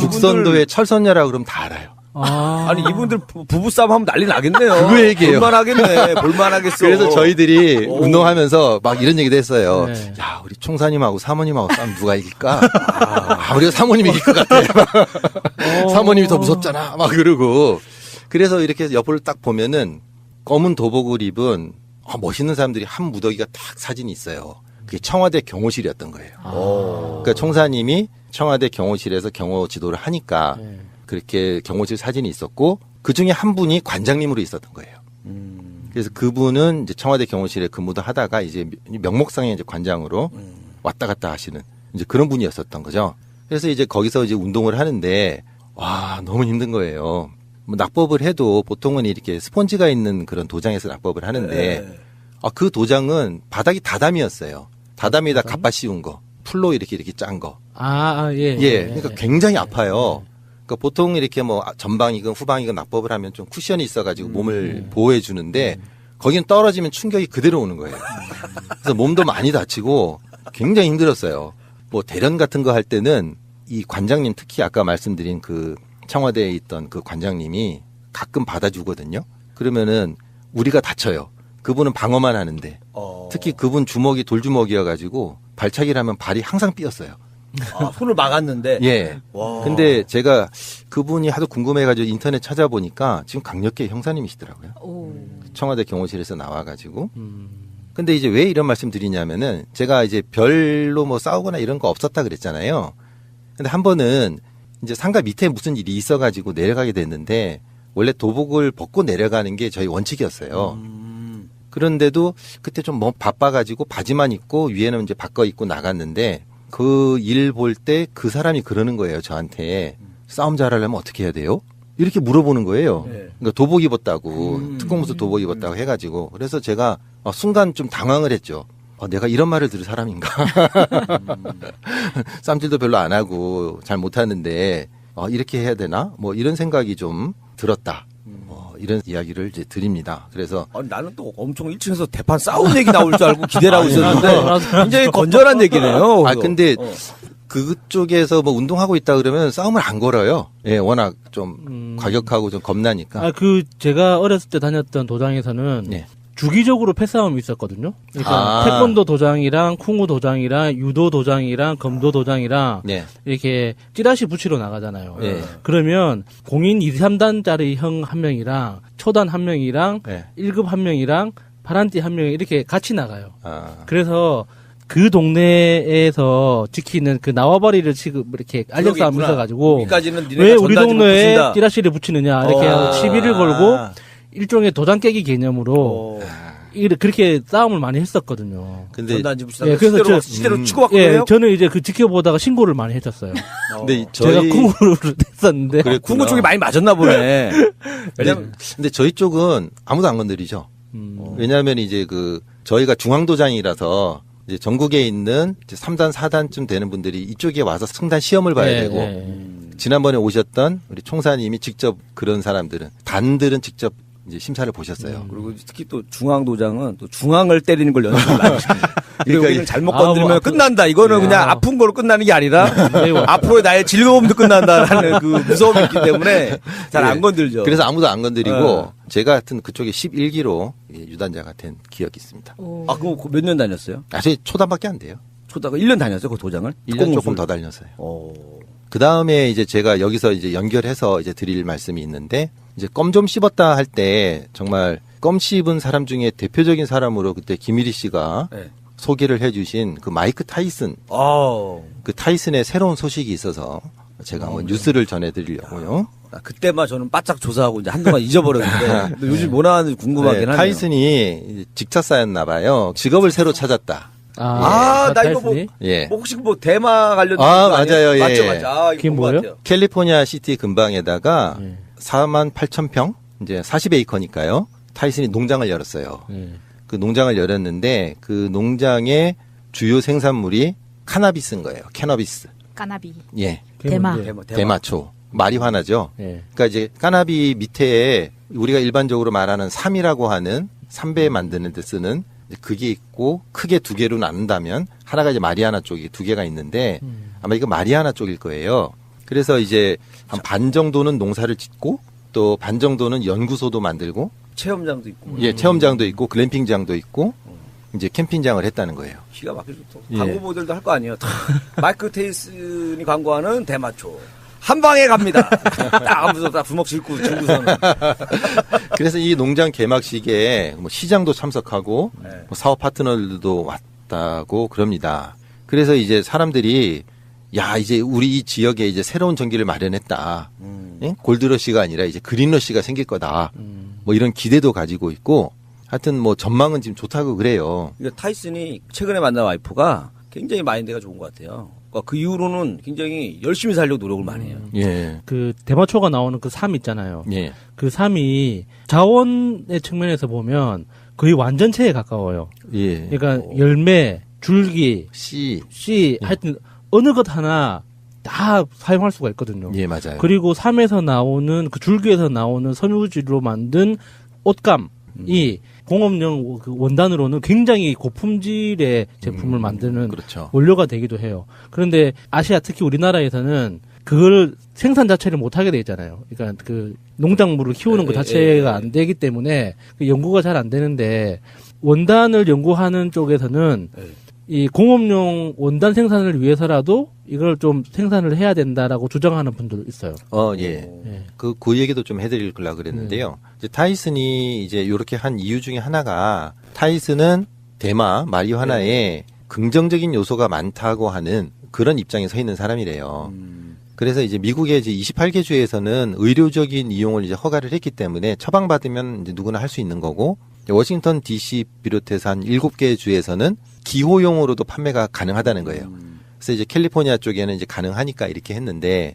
육선도의 철선녀라고 그러면 다 알아요. 아니 이분들 부부싸움 하면 난리 나겠네요. 그 얘기예요. 볼만하겠네. 볼만하겠어. 그래서 저희들이 운동하면서 막 이런 얘기도 했어요. 네. 야, 우리 총사님하고 사모님하고 싸움 누가 이길까? 우리가 사모님이 이길 것 같아. 사모님이 더 무섭잖아. 막 그러고. 그래서 이렇게 옆을 딱 보면은 검은 도복을 입은 멋있는 사람들이 한 무더기가 딱 사진이 있어요. 그게 청와대 경호실이었던 거예요. 그러니까 총사님이 청와대 경호실에서 경호 지도를 하니까 그렇게 경호실 사진이 있었고 그 중에 한 분이 관장님으로 있었던 거예요. 그래서 그분은 이제 청와대 경호실에 근무도 하다가 이제 명목상의 이제 관장으로 왔다 갔다 하시는 이제 그런 분이었었던 거죠. 그래서 이제 거기서 이제 운동을 하는데 너무 힘든 거예요. 뭐 낙법을 해도 보통은 이렇게 스폰지가 있는 그런 도장에서 낙법을 하는데 그 도장은 바닥이 다담이었어요. 다담에다 갑바 씌운 거, 풀로 이렇게 짠 거. 예. 그러니까 굉장히 아파요. 그러니까 보통 이렇게 뭐 전방이건 후방이건 납법을 하면 좀 쿠션이 있어가지고 몸을 보호해 주는데 거기는 떨어지면 충격이 그대로 오는 거예요. 그래서 몸도 많이 다치고 굉장히 힘들었어요. 뭐 대련 같은 거 할 때는 이 관장님 특히 아까 말씀드린 그 청와대에 있던 그 관장님이 가끔 받아주거든요. 그러면은 우리가 다쳐요. 그분은 방어만 하는데 특히 그분 주먹이 돌주먹이어가지고 발차기를 하면 발이 항상 삐었어요. 아, 손을 막았는데. 예. 와. 근데 제가 그분이 하도 궁금해가지고 인터넷 찾아보니까 지금 강력계 형사님이시더라고요. 청와대 경호실에서 나와가지고. 근데 이제 왜 이런 말씀 드리냐면은 제가 이제 별로 뭐 싸우거나 이런 거 없었다 그랬잖아요. 근데 한 번은 이제 상가 밑에 무슨 일이 있어가지고 내려가게 됐는데 원래 도복을 벗고 내려가는 게 저희 원칙이었어요. 그런데도 그때 좀 뭐 바빠가지고 바지만 입고 위에는 이제 바꿔 입고 나갔는데 그 일 볼 때 그 사람이 그러는 거예요. 저한테 싸움 잘하려면 어떻게 해야 돼요? 이렇게 물어보는 거예요. 네. 그러니까 도복 입었다고 특공무소 도복 입었다고 해가지고 그래서 제가 순간 좀 당황을 했죠. 내가 이런 말을 들을 사람인가? 쌈질도 별로 안 하고 잘 못하는데 이렇게 해야 되나? 뭐 이런 생각이 좀 들었다. 이런 이야기를 이제 드립니다. 그래서 나는 또 엄청 1층에서 대판 싸움 얘기 나올 줄 알고 기대를 하고 있었는데 굉장히 건전한 얘기네요. 근데 그쪽에서 뭐 운동하고 있다 그러면 싸움을 안 걸어요. 예, 워낙 좀 과격하고 좀 겁나니까. 제가 어렸을 때 다녔던 도장에서는 주기적으로 패싸움이 있었거든요. 그러니까 태권도 도장이랑 쿵우 도장이랑 유도 도장이랑 검도 도장이랑 이렇게 찌라시 붙이러 나가잖아요. 그러면 공인 2, 3단짜리 형 한 명이랑 초단 한 명이랑 1급 한 명이랑 파란띠 한 명이 이렇게 같이 나가요. 그래서 그 동네에서 지키는 그 나와버리를 지금 이렇게 알력 싸움이 있어가지고 왜 우리 동네에 찌라시를 붙이느냐 이렇게 시비를 걸고 일종의 도장 깨기 개념으로 그렇게 싸움을 많이 했었거든요. 근데 전단지 붙이다가 그래서 시대로 치고 왔거든요. 저는 이제 그 지켜보다가 신고를 많이 했었어요. 근데 제가 쿵우를 했었는데 쿵우 쪽이 많이 맞았나 보네. 근데 저희 쪽은 아무도 안 건드리죠. 왜냐하면 이제 저희가 중앙도장이라서 이제 전국에 있는 이제 3단, 4단쯤 되는 분들이 이쪽에 와서 승단 시험을 봐야 되고 지난번에 오셨던 우리 총사님이 직접 그런 사람들은 단들은 직접 이제 심사를 보셨어요. 그리고 특히 또 중앙도장은 또 중앙을 때리는 걸 연습을 많이 시킵니다. 그러니까 우리는 잘못 건드리면 끝난다. 이거는 그냥 아픈 거로 끝나는 게 아니라 앞으로의 나의 즐거움도 끝난다라는 그 무서움이 있기 때문에 잘 안 건들죠. 그래서 아무도 안 건드리고 제가 하여튼 그쪽에 11기로 유단자가 된 기억이 있습니다. 그럼 몇 년 다녔어요? 아직 초단밖에 안 돼요. 초단가 1년 다녔어요, 그 도장을? 1년 조금 더 다녔어요. 그 다음에 이제 제가 여기서 이제 연결해서 이제 드릴 말씀이 있는데 이제 껌 좀 씹었다 할 때 정말 껌 씹은 사람 중에 대표적인 사람으로 그때 김일희 씨가 소개를 해주신 그 마이크 타이슨. 그 타이슨의 새로운 소식이 있어서 제가 한번 뉴스를 전해드리려고요. 그때만 저는 바짝 조사하고 이제 한동안 잊어버렸는데 요즘 뭐 나왔는지 궁금하긴 하네요. 타이슨이 직차사였나 봐요. 직업을 새로 찾았다. 나 이거 뭐 혹시 뭐 대마 관련 맞아요. 맞죠. 그게 뭐예요? 캘리포니아 시티 근방에다가 48,000평 이제 40에이커니까요. 타이슨이 농장을 열었어요. 그 농장을 열었는데 그 농장의 주요 생산물이 카나비스인 거예요. 캐너비스. 까나비. 예. 대마초. 마리화나죠. 그러니까 이제 까나비 밑에 우리가 일반적으로 말하는 삼이라고 하는 삼배 만드는 데 쓰는 그게 있고 크게 두 개로 나눈다면 하나가 이제 마리아나 쪽이 두 개가 있는데 아마 이거 마리아나 쪽일 거예요. 그래서 이제 한 반 정도는 농사를 짓고 또 반 정도는 연구소도 만들고 체험장도 있고. 체험장도 있고 글램핑장도 있고 이제 캠핑장을 했다는 거예요. 기가 막히죠. 광고 모델도 할 거 아니에요. 마이크 테이슨이 광고하는 대마초. 한 방에 갑니다. 딱 하면서 딱 주먹 짚고 중구서는. 그래서 이 농장 개막식에 뭐 시장도 참석하고 뭐 사업 파트너들도 왔다고 그럽니다. 그래서 이제 사람들이 이제 우리 이 지역에 이제 새로운 전기를 마련했다. 골드러시가 아니라 이제 그린러시가 생길 거다. 뭐 이런 기대도 가지고 있고 하여튼 뭐 전망은 지금 좋다고 그래요. 그러니까 타이슨이 최근에 만난 와이프가 굉장히 마인드가 좋은 것 같아요. 그 이후로는 굉장히 열심히 살려고 노력을 많이 해요. 그 대마초가 나오는 그 삶 있잖아요. 그 삶이 자원의 측면에서 보면 거의 완전체에 가까워요. 그러니까 열매, 줄기, 씨, 하여튼 어느 것 하나 다 사용할 수가 있거든요. 예, 맞아요. 그리고 섬에서 나오는 그 줄기에서 나오는 섬유질로 만든 옷감이 공업용 그 원단으로는 굉장히 고품질의 제품을 만드는 그렇죠. 원료가 되기도 해요. 그런데 아시아 특히 우리나라에서는 그걸 생산 자체를 못 하게 돼 있잖아요. 그러니까 그 농작물을 키우는 것 자체가 안 되기 때문에 그 연구가 잘 안 되는데 원단을 연구하는 쪽에서는 이 공업용 원단 생산을 위해서라도 이걸 좀 생산을 해야 된다라고 주장하는 분들 있어요. 예. 그 얘기도 좀 해드리려고 그랬는데요. 이제 타이슨이 이제 요렇게 한 이유 중에 하나가 타이슨은 대마, 마리화나에 긍정적인 요소가 많다고 하는 그런 입장에 서 있는 사람이래요. 그래서 이제 미국의 이제 28개 주에서는 의료적인 이용을 이제 허가를 했기 때문에 처방받으면 이제 누구나 할 수 있는 거고, 워싱턴 DC 비롯해서 한 7개 주에서는 기호용으로도 판매가 가능하다는 거예요. 그래서 이제 캘리포니아 쪽에는 이제 가능하니까 이렇게 했는데,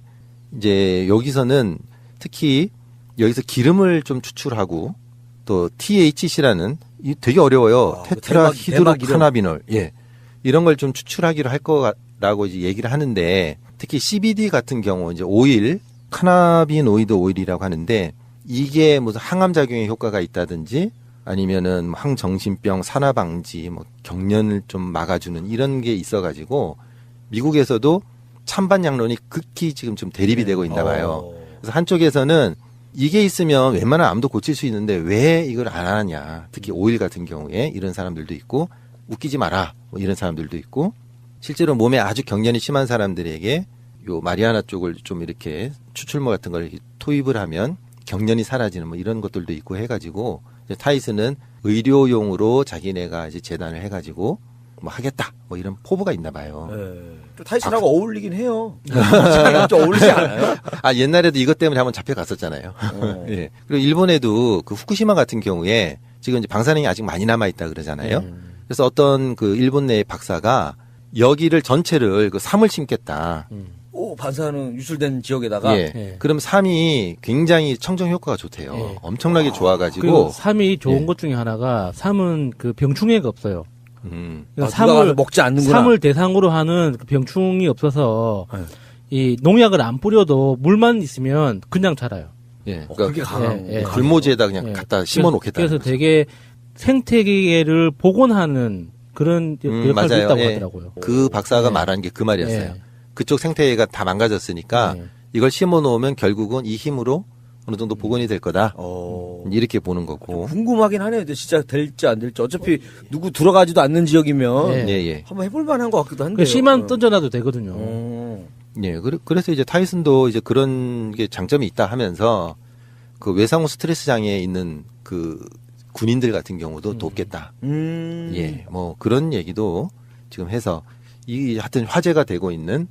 이제 여기서는 특히 여기서 기름을 좀 추출하고 또 THC라는 이 되게 어려워요. 테트라히드로카나비놀. 예. 이런 걸 좀 추출하기로 할 거라고 이제 얘기를 하는데, 특히 CBD 같은 경우 이제 오일, 카나비노이드 오일이라고 하는데 이게 무슨 항암 작용에 효과가 있다든지 아니면은 항정신병 산화 방지, 뭐 경련을 좀 막아주는 이런 게 있어가지고 미국에서도 찬반 양론이 극히 지금 좀 대립이 되고 있나 봐요. 그래서 한쪽에서는 이게 있으면 웬만한 암도 고칠 수 있는데 왜 이걸 안 하냐. 특히 오일 같은 경우에 이런 사람들도 있고, 웃기지 마라 뭐 이런 사람들도 있고, 실제로 몸에 아주 경련이 심한 사람들에게 요 마리아나 쪽을 좀 이렇게 추출물 같은 걸 이렇게 투입을 하면 경련이 사라지는 뭐 이런 것들도 있고 해가지고, 이제 타이슨은 의료용으로 자기네가 이제 재단을 해가지고 뭐 하겠다 뭐 이런 포부가 있나 봐요. 또 타이슨하고 어울리긴 해요. 좀 어울리지 않아요? 옛날에도 이것 때문에 한번 잡혀갔었잖아요. 예. 그리고 일본에도 그 후쿠시마 같은 경우에 지금 이제 방사능이 아직 많이 남아 있다 그러잖아요. 그래서 어떤 그 일본 내 박사가 여기를 전체를 그 삼을 심겠다. 오, 반사능 유출된 지역에다가. 예. 그럼 삼이 굉장히 청정 효과가 좋대요. 엄청나게 좋아가지고. 그리고 삼이 좋은 것 중에 하나가 삼은 그 병충해가 없어요. 그러니까 삼을 먹지 않는구나. 삼을 대상으로 하는 그 병충이 없어서 이 농약을 안 뿌려도 물만 있으면 그냥 자라요. 예. 그러니까 불모지에다 그냥 갖다 심어 놓겠다. 그래서 되게 생태계를 복원하는 그런 역할도 맞아요. 있다고 하더라고요. 그 박사가 말한 게 그 말이었어요. 그쪽 생태계가 다 망가졌으니까 이걸 심어 놓으면 결국은 이 힘으로 어느 정도 복원이 될 거다. 이렇게 보는 거고. 궁금하긴 하네요. 진짜 될지 안 될지. 어차피 누구 들어가지도 않는 지역이면 한번 해볼 만한 것 같기도 한데요. 씨만 던져놔도 되거든요. 예, 그래서 이제 타이슨도 이제 그런 게 장점이 있다 하면서 그 외상후 스트레스 장애에 있는 그 군인들 같은 경우도 돕겠다. 예, 뭐 그런 얘기도 지금 해서 이 하여튼 화제가 되고 있는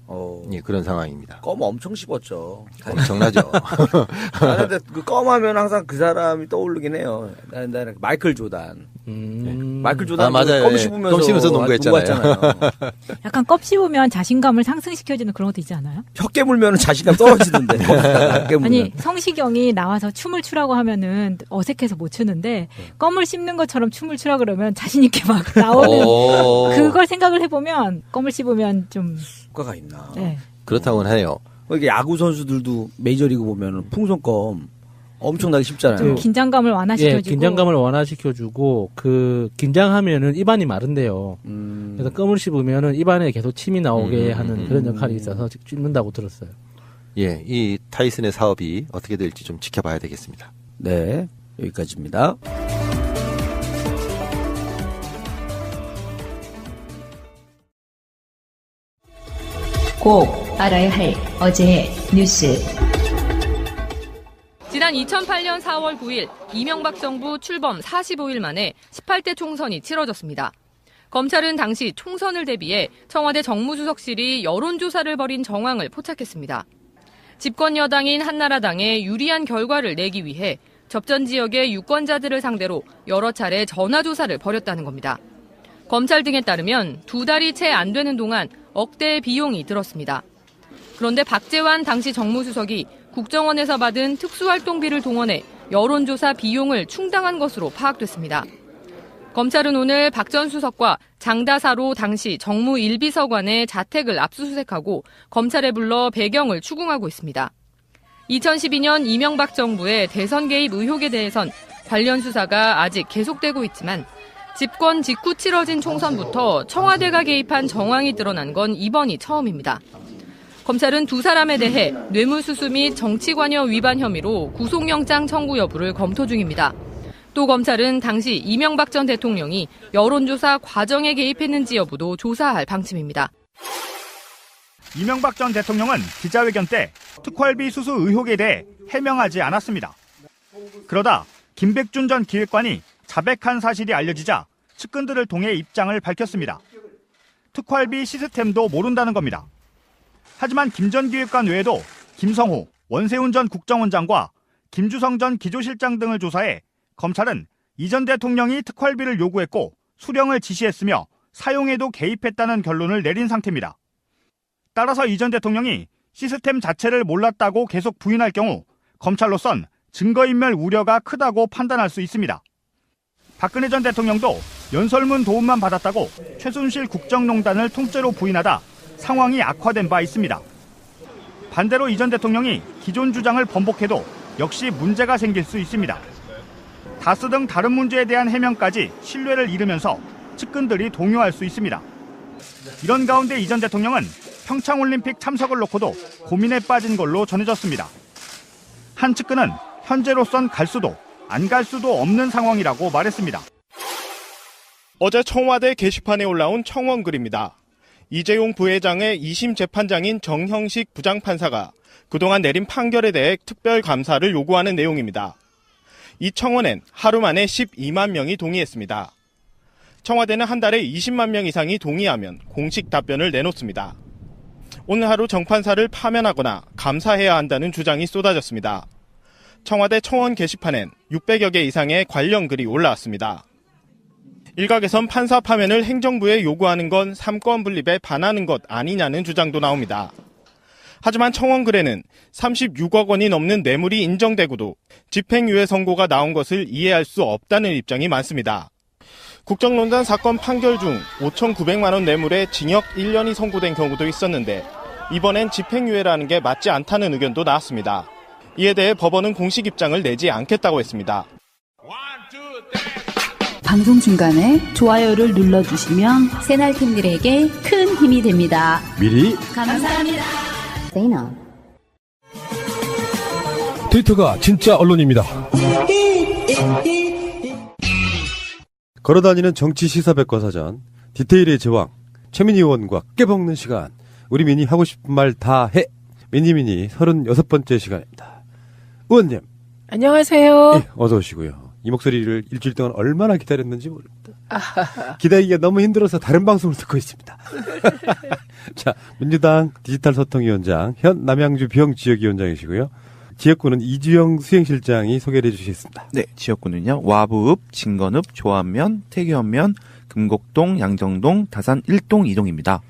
예, 그런 상황입니다. 껌 엄청 씹었죠. 엄청나죠. 근데 그 껌하면 항상 그 사람이 떠오르긴 해요. 나는 마이클 조단. 마이클 조단 맞아요. 껌 씹으면서 농구했잖아요. 약간 껌 씹으면 자신감을 상승시켜주는 그런 것도 있지 않아요? 혀 깨물면 자신감 떨어지던데. 아니 성시경이 나와서 춤을 추라고 하면은 어색해서 못 추는데 껌을 씹는 것처럼 춤을 추라 그러면 자신 있게 막 나오는 그걸 생각을 해보면 껌을 씹으면 좀 효과가 있나? 네. 그렇다고는 해요. 이게 야구 선수들도 메이저리그 보면은 풍선껌 엄청나게 씹잖아요. 좀 긴장감을 완화시켜주고. 예, 긴장감을 완화시켜주고 그 긴장하면은 입안이 마른데요. 그래서 껌을 씹으면은 입안에 계속 침이 나오게 하는 그런 역할이 있어서 씹는다고 들었어요. 예, 이 타이슨의 사업이 어떻게 될지 좀 지켜봐야 되겠습니다. 네, 여기까지입니다. 꼭 알아야 할 어제의 뉴스. 지난 2008년 4월 9일 이명박 정부 출범 45일 만에 18대 총선이 치러졌습니다. 검찰은 당시 총선을 대비해 청와대 정무수석실이 여론조사를 벌인 정황을 포착했습니다. 집권 여당인 한나라당에 유리한 결과를 내기 위해 접전 지역의 유권자들을 상대로 여러 차례 전화조사를 벌였다는 겁니다. 검찰 등에 따르면 2달이 채 안 되는 동안 억대의 비용이 들었습니다. 그런데 박재환 당시 정무수석이 국정원에서 받은 특수활동비를 동원해 여론조사 비용을 충당한 것으로 파악됐습니다. 검찰은 오늘 박 전 수석과 장다사로 당시 정무 1비서관의 자택을 압수수색하고 검찰에 불러 배경을 추궁하고 있습니다. 2012년 이명박 정부의 대선 개입 의혹에 대해선 관련 수사가 아직 계속되고 있지만 집권 직후 치러진 총선부터 청와대가 개입한 정황이 드러난 건 이번이 처음입니다. 검찰은 두 사람에 대해 뇌물수수 및 정치관여 위반 혐의로 구속영장 청구 여부를 검토 중입니다. 또 검찰은 당시 이명박 전 대통령이 여론조사 과정에 개입했는지 여부도 조사할 방침입니다. 이명박 전 대통령은 기자회견 때 특활비 수수 의혹에 대해 해명하지 않았습니다. 그러다 김백준 전 기획관이 자백한 사실이 알려지자 측근들을 통해 입장을 밝혔습니다. 특활비 시스템도 모른다는 겁니다. 하지만 김 전 기획관 외에도 김성호, 원세훈 전 국정원장과 김주성 전 기조실장 등을 조사해 검찰은 이 전 대통령이 특활비를 요구했고 수령을 지시했으며 사용에도 개입했다는 결론을 내린 상태입니다. 따라서 이 전 대통령이 시스템 자체를 몰랐다고 계속 부인할 경우 검찰로선 증거인멸 우려가 크다고 판단할 수 있습니다. 박근혜 전 대통령도 연설문 도움만 받았다고 최순실 국정농단을 통째로 부인하다 상황이 악화된 바 있습니다. 반대로 이 전 대통령이 기존 주장을 번복해도 역시 문제가 생길 수 있습니다. 다스 등 다른 문제에 대한 해명까지 신뢰를 잃으면서 측근들이 동요할 수 있습니다. 이런 가운데 이 전 대통령은 평창올림픽 참석을 놓고도 고민에 빠진 걸로 전해졌습니다. 한 측근은 현재로선 갈 수도 안 갈 수도 없는 상황이라고 말했습니다. 어제 청와대 게시판에 올라온 청원글입니다. 이재용 부회장의 2심 재판장인 정형식 부장판사가 그동안 내린 판결에 대해 특별 감사를 요구하는 내용입니다. 이 청원엔 하루 만에 12만 명이 동의했습니다. 청와대는 한 달에 20만 명 이상이 동의하면 공식 답변을 내놓습니다. 오늘 하루 정판사를 파면하거나 감사해야 한다는 주장이 쏟아졌습니다. 청와대 청원 게시판엔 600여 개 이상의 관련 글이 올라왔습니다. 일각에선 판사 파면을 행정부에 요구하는 건 삼권 분립에 반하는 것 아니냐는 주장도 나옵니다. 하지만 청원글에는 36억 원이 넘는 뇌물이 인정되고도 집행유예 선고가 나온 것을 이해할 수 없다는 입장이 많습니다. 국정농단 사건 판결 중 5,900만 원 뇌물에 징역 1년이 선고된 경우도 있었는데 이번엔 집행유예라는 게 맞지 않다는 의견도 나왔습니다. 이에 대해 법원은 공식 입장을 내지 않겠다고 했습니다. 방송 중간에 좋아요를 눌러주시면 새날팀들에게 큰 힘이 됩니다. 미리 감사합니다. 트위터가 진짜 언론입니다. 걸어다니는 정치 시사백과사전 디테일의 제왕 최민희 의원과 깨먹는 시간. 우리 미니 하고 싶은 말 다 해. 미니 36번째 시간입니다. 의원님 안녕하세요. 예, 어서 오시고요. 이 목소리를 일주일 동안 얼마나 기다렸는지 모릅니다. 기다리기가 너무 힘들어서 다른 방송을 듣고 있습니다. 자, 민주당 디지털소통위원장 현 남양주 비영지역위원장이시고요. 지역구는 이주영 수행실장이 소개를 해주시겠습니다. 네, 지역구는요. 와부읍, 진건읍, 조안면, 태교면, 금곡동, 양정동, 다산 1동 2동입니다.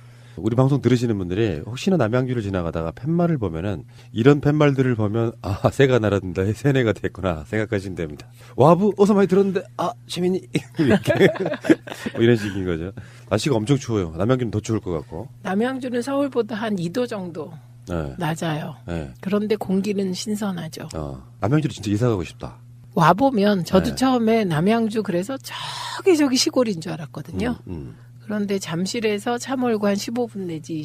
우리 방송 들으시는 분들이 혹시나 남양주를 지나가다가 팻말을 보면은 이런 팻말들을 보면 아 새가 날아든다 새내가 됐구나 생각하시면 됩니다. 와부 어서 많이 들었는데 아 재민이 이렇게 뭐 이런 식인 거죠. 날씨가 엄청 추워요. 남양주는 더 추울 것 같고. 남양주는 서울보다 한 2도 정도 네. 낮아요. 네. 그런데 공기는 신선하죠. 남양주로 진짜 이사 가고 싶다. 와보면 저도 네. 처음에 남양주 그래서 저기 시골인 줄 알았거든요. 그런데 잠실에서 차 몰고 한 15분 내지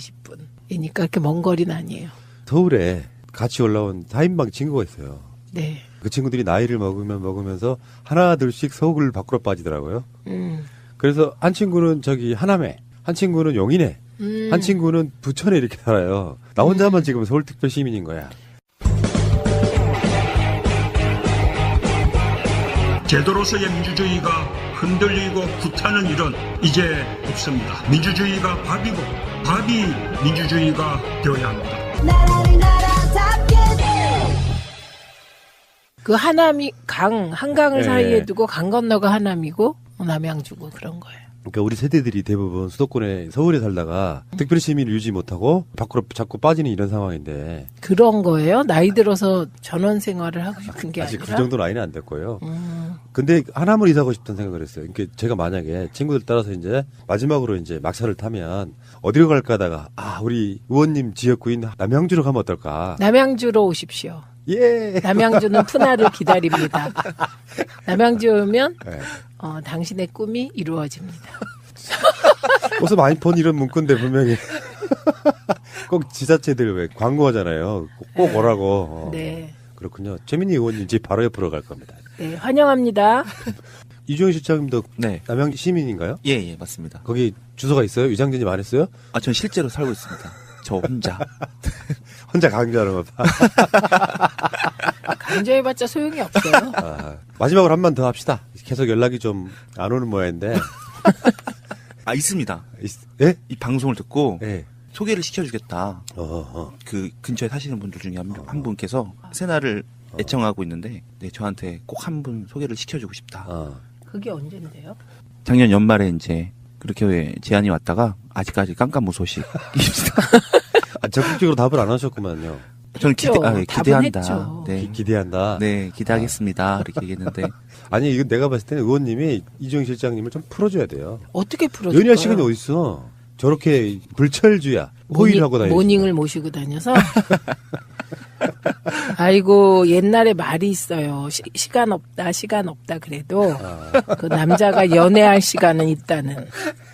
20분이니까 그렇게 먼 거리는 아니에요. 서울에 같이 올라온 4인방 친구가 있어요. 네. 그 친구들이 나이를 먹으면서 하나 둘씩 서울 밖으로 빠지더라고요. 그래서 한 친구는 저기 하남에, 한 친구는 용인에, 한 친구는 부천에 이렇게 살아요. 나 혼자만 지금 서울특별시민인 거야. 제도로서의 민주주의가 흔들리고 구타는 일은 이제 없습니다. 민주주의가 밥이고 밥이 민주주의가 되어야 합니다. 그 하남이 한강을 네. 사이에 두고 강 건너가 하남이고 남양주고 그런 거예요. 그러니까 우리 세대들이 대부분 수도권에 서울에 살다가 특별 시민을 유지 못하고 밖으로 자꾸 빠지는 이런 상황인데 그런 거예요? 나이 들어서 전원 생활을 하고 싶은 게 아직 아니라? 그 정도 나이는 안 됐고요. 근데 하나만 이사하고 싶다는 생각을 했어요. 그러니까 제가 만약에 친구들 따라서 이제 마지막으로 이제 막차를 타면 어디로 갈까 하다가 우리 의원님 지역구인 남양주로 가면 어떨까? 남양주로 오십시오. 예. 남양주는 푸나를 기다립니다. 남양주 오면 당신의 꿈이 이루어집니다. 어서 많이 본 이런 문구인데 분명히 꼭 지자체들 왜 광고하잖아요. 꼭 오라고. 네. 그렇군요. 최민희 의원님 집 바로 옆으로 갈 겁니다. 네, 환영합니다. 이주영 실장님도 네. 남양 시민인가요? 예, 맞습니다. 거기 주소가 있어요? 위장전입 안 했어요? 전 실제로 살고 있습니다. 저 혼자. 혼자 강조하는 거 봐. 강조해봤자 소용이 없어요. 마지막으로 한 번 더 합시다. 계속 연락이 좀 안 오는 모양인데. 있습니다. 예? 이 방송을 듣고 예. 소개를 시켜주겠다. 그 근처에 사시는 분들 중에 한 분께서 새날을 애청하고 있는데 저한테 꼭 한 분 소개를 시켜주고 싶다. 그게 언젠데요? 작년 연말에 이제 그렇게 제안이 왔다가 아직까지 깜깜무소식입니다. 적극적으로 답을 안 하셨구만요. 저는 기대한다. 네. 기대한다. 네, 기대하겠습니다. 이렇게 얘기했는데. 아니, 이건 내가 봤을 때는 의원님이 이주영 실장님을 좀 풀어줘야 돼요. 어떻게 풀어줄까요? 연애할 시간이 어딨어. 저렇게 불철주야. 호의하고 다니고. 모닝을 모시고 다녀서. 아이고, 옛날에 말이 있어요. 시간 없다 그래도 그 남자가 연애할 시간은 있다는.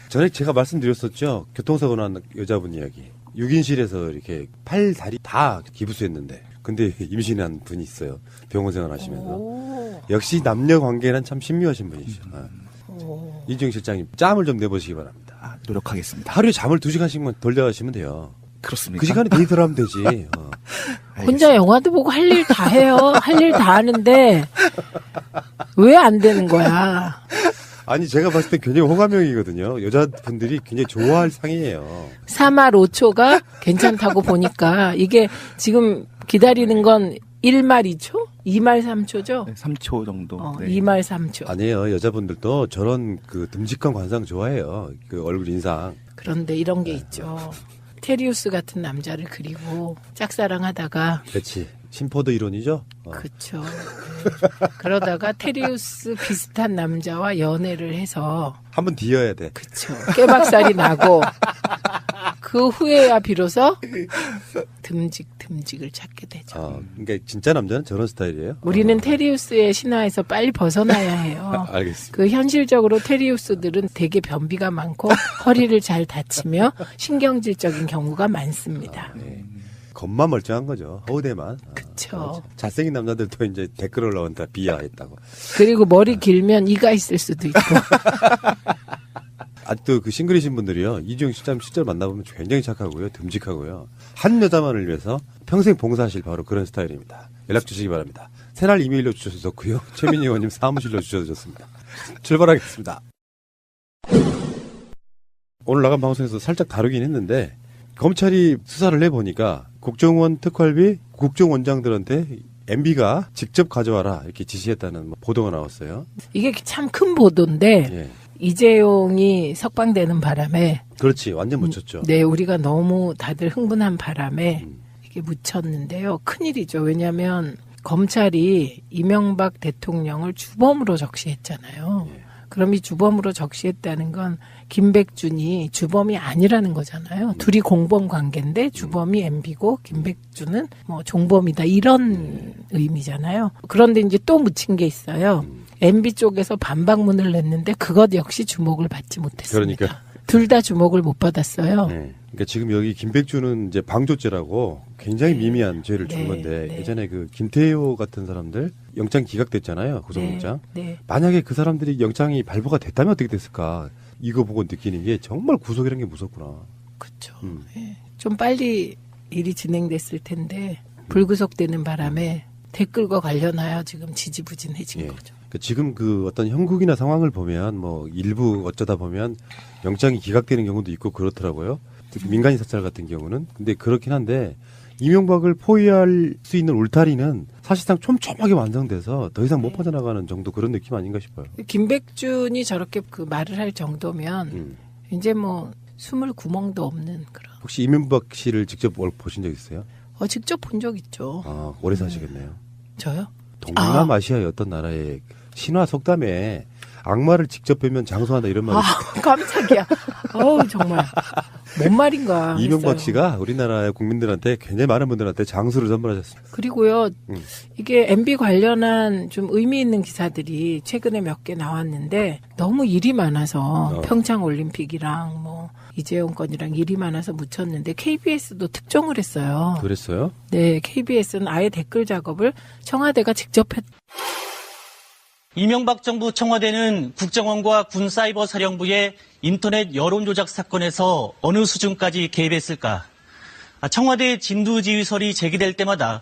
전에 제가 말씀드렸었죠. 교통사고 난 여자분 이야기. 6인실에서 이렇게 팔, 다리 다 기부수했는데. 근데 임신한 분이 있어요. 병원 생활 하시면서. 역시 남녀 관계는 참 신묘하신 분이죠. 이주영 실장님, 짬을 좀 내보시기 바랍니다. 노력하겠습니다. 하루에 잠을 2시간씩만 덜 자시면 돼요. 그렇습니까? 그 시간에 데이트를 하면 되지. 혼자 영화도 보고 할 일 다 해요. 할 일 다 하는데 왜 안 되는 거야? 아니 제가 봤을 때 굉장히 호감형이거든요. 여자분들이 굉장히 좋아할 상이에요. 3말 5초가 괜찮다고 보니까 이게 지금 기다리는 건 1말 2초? 2말 3초죠? 네, 3초 정도. 네. 2말 3초. 아니에요. 여자분들도 저런 그 듬직한 관상 좋아해요. 그 얼굴 인상. 그런데 이런 게 있죠. 테리우스 같은 남자를 그리고 짝사랑하다가 그렇지. 심포드 이론이죠? 그렇죠. 그러다가 테리우스 비슷한 남자와 연애를 해서 한번 뒤어야 돼. 그렇죠. 깨박살이 나고 그 후에야 비로소 듬직을 찾게 되죠. 그러니까 진짜 남자는 저런 스타일이에요? 우리는 테리우스의 신화에서 빨리 벗어나야 해요. 알겠습니다. 그 현실적으로 테리우스들은 되게 변비가 많고 허리를 잘 다치며 신경질적인 경우가 많습니다. 네. 겉만 멀쩡한 거죠. 허우대만. 그렇죠. 잘생긴 남자들도 이제 댓글 올라온다 비하했다고. 그리고 머리 길면 이가 있을 수도 있고. 아직도 그 싱글이신 분들이요. 이주영 실장님 실제로 만나보면 굉장히 착하고요. 듬직하고요. 한 여자만을 위해서 평생 봉사하실 바로 그런 스타일입니다. 연락 주시기 바랍니다. 새날 이메일로 주셔도 좋고요. 최민희 의원님 사무실로 주셔도 좋습니다. 출발하겠습니다. 오늘 나간 방송에서 살짝 다루긴 했는데 검찰이 수사를 해보니까 국정원 특활비 국정원장들한테 MB가 직접 가져와라 이렇게 지시했다는 보도가 나왔어요. 이게 참 큰 보도인데 예. 이재용이 석방되는 바람에 그렇지 완전 묻혔죠. 네, 우리가 너무 다들 흥분한 바람에 이게 묻혔는데요. 큰일이죠. 왜냐하면 검찰이 이명박 대통령을 주범으로 적시했잖아요. 그럼 이 주범으로 적시했다는 건 김백준이 주범이 아니라는 거잖아요. 둘이 공범 관계인데 주범이 MB고 김백준은 뭐 종범이다 이런 의미잖아요. 그런데 이제 또 묻힌 게 있어요. MB 쪽에서 반박문을 냈는데 그것 역시 주목을 받지 못했습니다. 그러니까 둘 다 주목을 못 받았어요. 네. 그러니까 지금 여기 김백준은 이제 방조죄라고 굉장히 미미한 죄를 준 건데 예전에 그 김태효 같은 사람들 영장 기각됐잖아요. 구속영장. 네. 만약에 그 사람들이 영장이 발부가 됐다면 어떻게 됐을까? 이거 보고 느끼는 게 정말 구속이라는 게 무섭구나. 그렇죠. 좀 빨리 일이 진행됐을 텐데 불구속되는 바람에 댓글과 관련하여 지금 지지부진해진 거죠. 그러니까 지금 그 어떤 형국이나 상황을 보면 뭐 일부 어쩌다 보면 영장이 기각되는 경우도 있고 그렇더라고요. 특히 민간인 사찰 같은 경우는. 근데 그렇긴 한데 이명박을 포위할 수 있는 울타리는 사실상 촘촘하게 완성돼서 더 이상 못 빠져나가는 정도 그런 느낌 아닌가 싶어요. 김백준이 저렇게 그 말을 할 정도면 이제 뭐 숨을 구멍도 없는 그런. 혹시 이명박 씨를 직접 보신 적 있어요? 직접 본 적 있죠. 아, 오래 사시겠네요. 저요? 동남아시아의 어떤 나라의 신화 속담에 악마를 직접 뵈면 장수한다 이런 말이 있어요. 깜짝이야. 어우, 정말. 뭔 말인가. 이명박 했어요. 씨가 우리나라의 국민들한테 굉장히 많은 분들한테 장수를 선물하셨습니다. 그리고요, 이게 MB 관련한 좀 의미 있는 기사들이 최근에 몇 개 나왔는데 너무 일이 많아서 평창 올림픽이랑 뭐 이재용 건이랑 일이 많아서 묻혔는데 KBS도 특종을 했어요. 그랬어요? 네, KBS는 아예 댓글 작업을 청와대가 직접 했. 이명박 정부 청와대는 국정원과 군사이버사령부의 인터넷 여론조작 사건에서 어느 수준까지 개입했을까? 청와대 진두지휘설이 제기될 때마다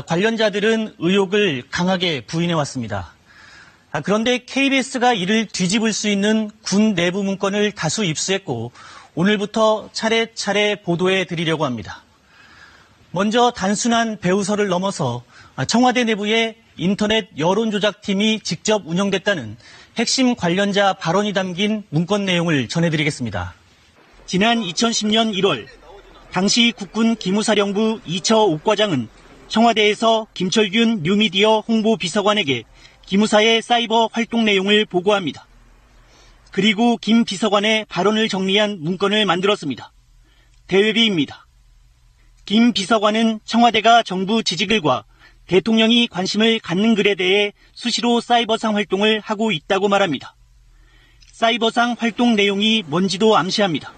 관련자들은 의혹을 강하게 부인해왔습니다. 그런데 KBS가 이를 뒤집을 수 있는 군 내부 문건을 다수 입수했고 오늘부터 차례차례 보도해 드리려고 합니다. 먼저 단순한 배우설을 넘어서 청와대 내부에 인터넷 여론조작팀이 직접 운영됐다는 핵심 관련자 발언이 담긴 문건 내용을 전해드리겠습니다. 지난 2010년 1월 당시 국군 기무사령부 이처 옥과장은 청와대에서 김철균 뉴미디어 홍보비서관에게 기무사의 사이버 활동 내용을 보고합니다. 그리고 김 비서관의 발언을 정리한 문건을 만들었습니다. 대외비입니다. 김 비서관은 청와대가 정부 지지글과 대통령이 관심을 갖는 글에 대해 수시로 사이버상 활동을 하고 있다고 말합니다. 사이버상 활동 내용이 뭔지도 암시합니다.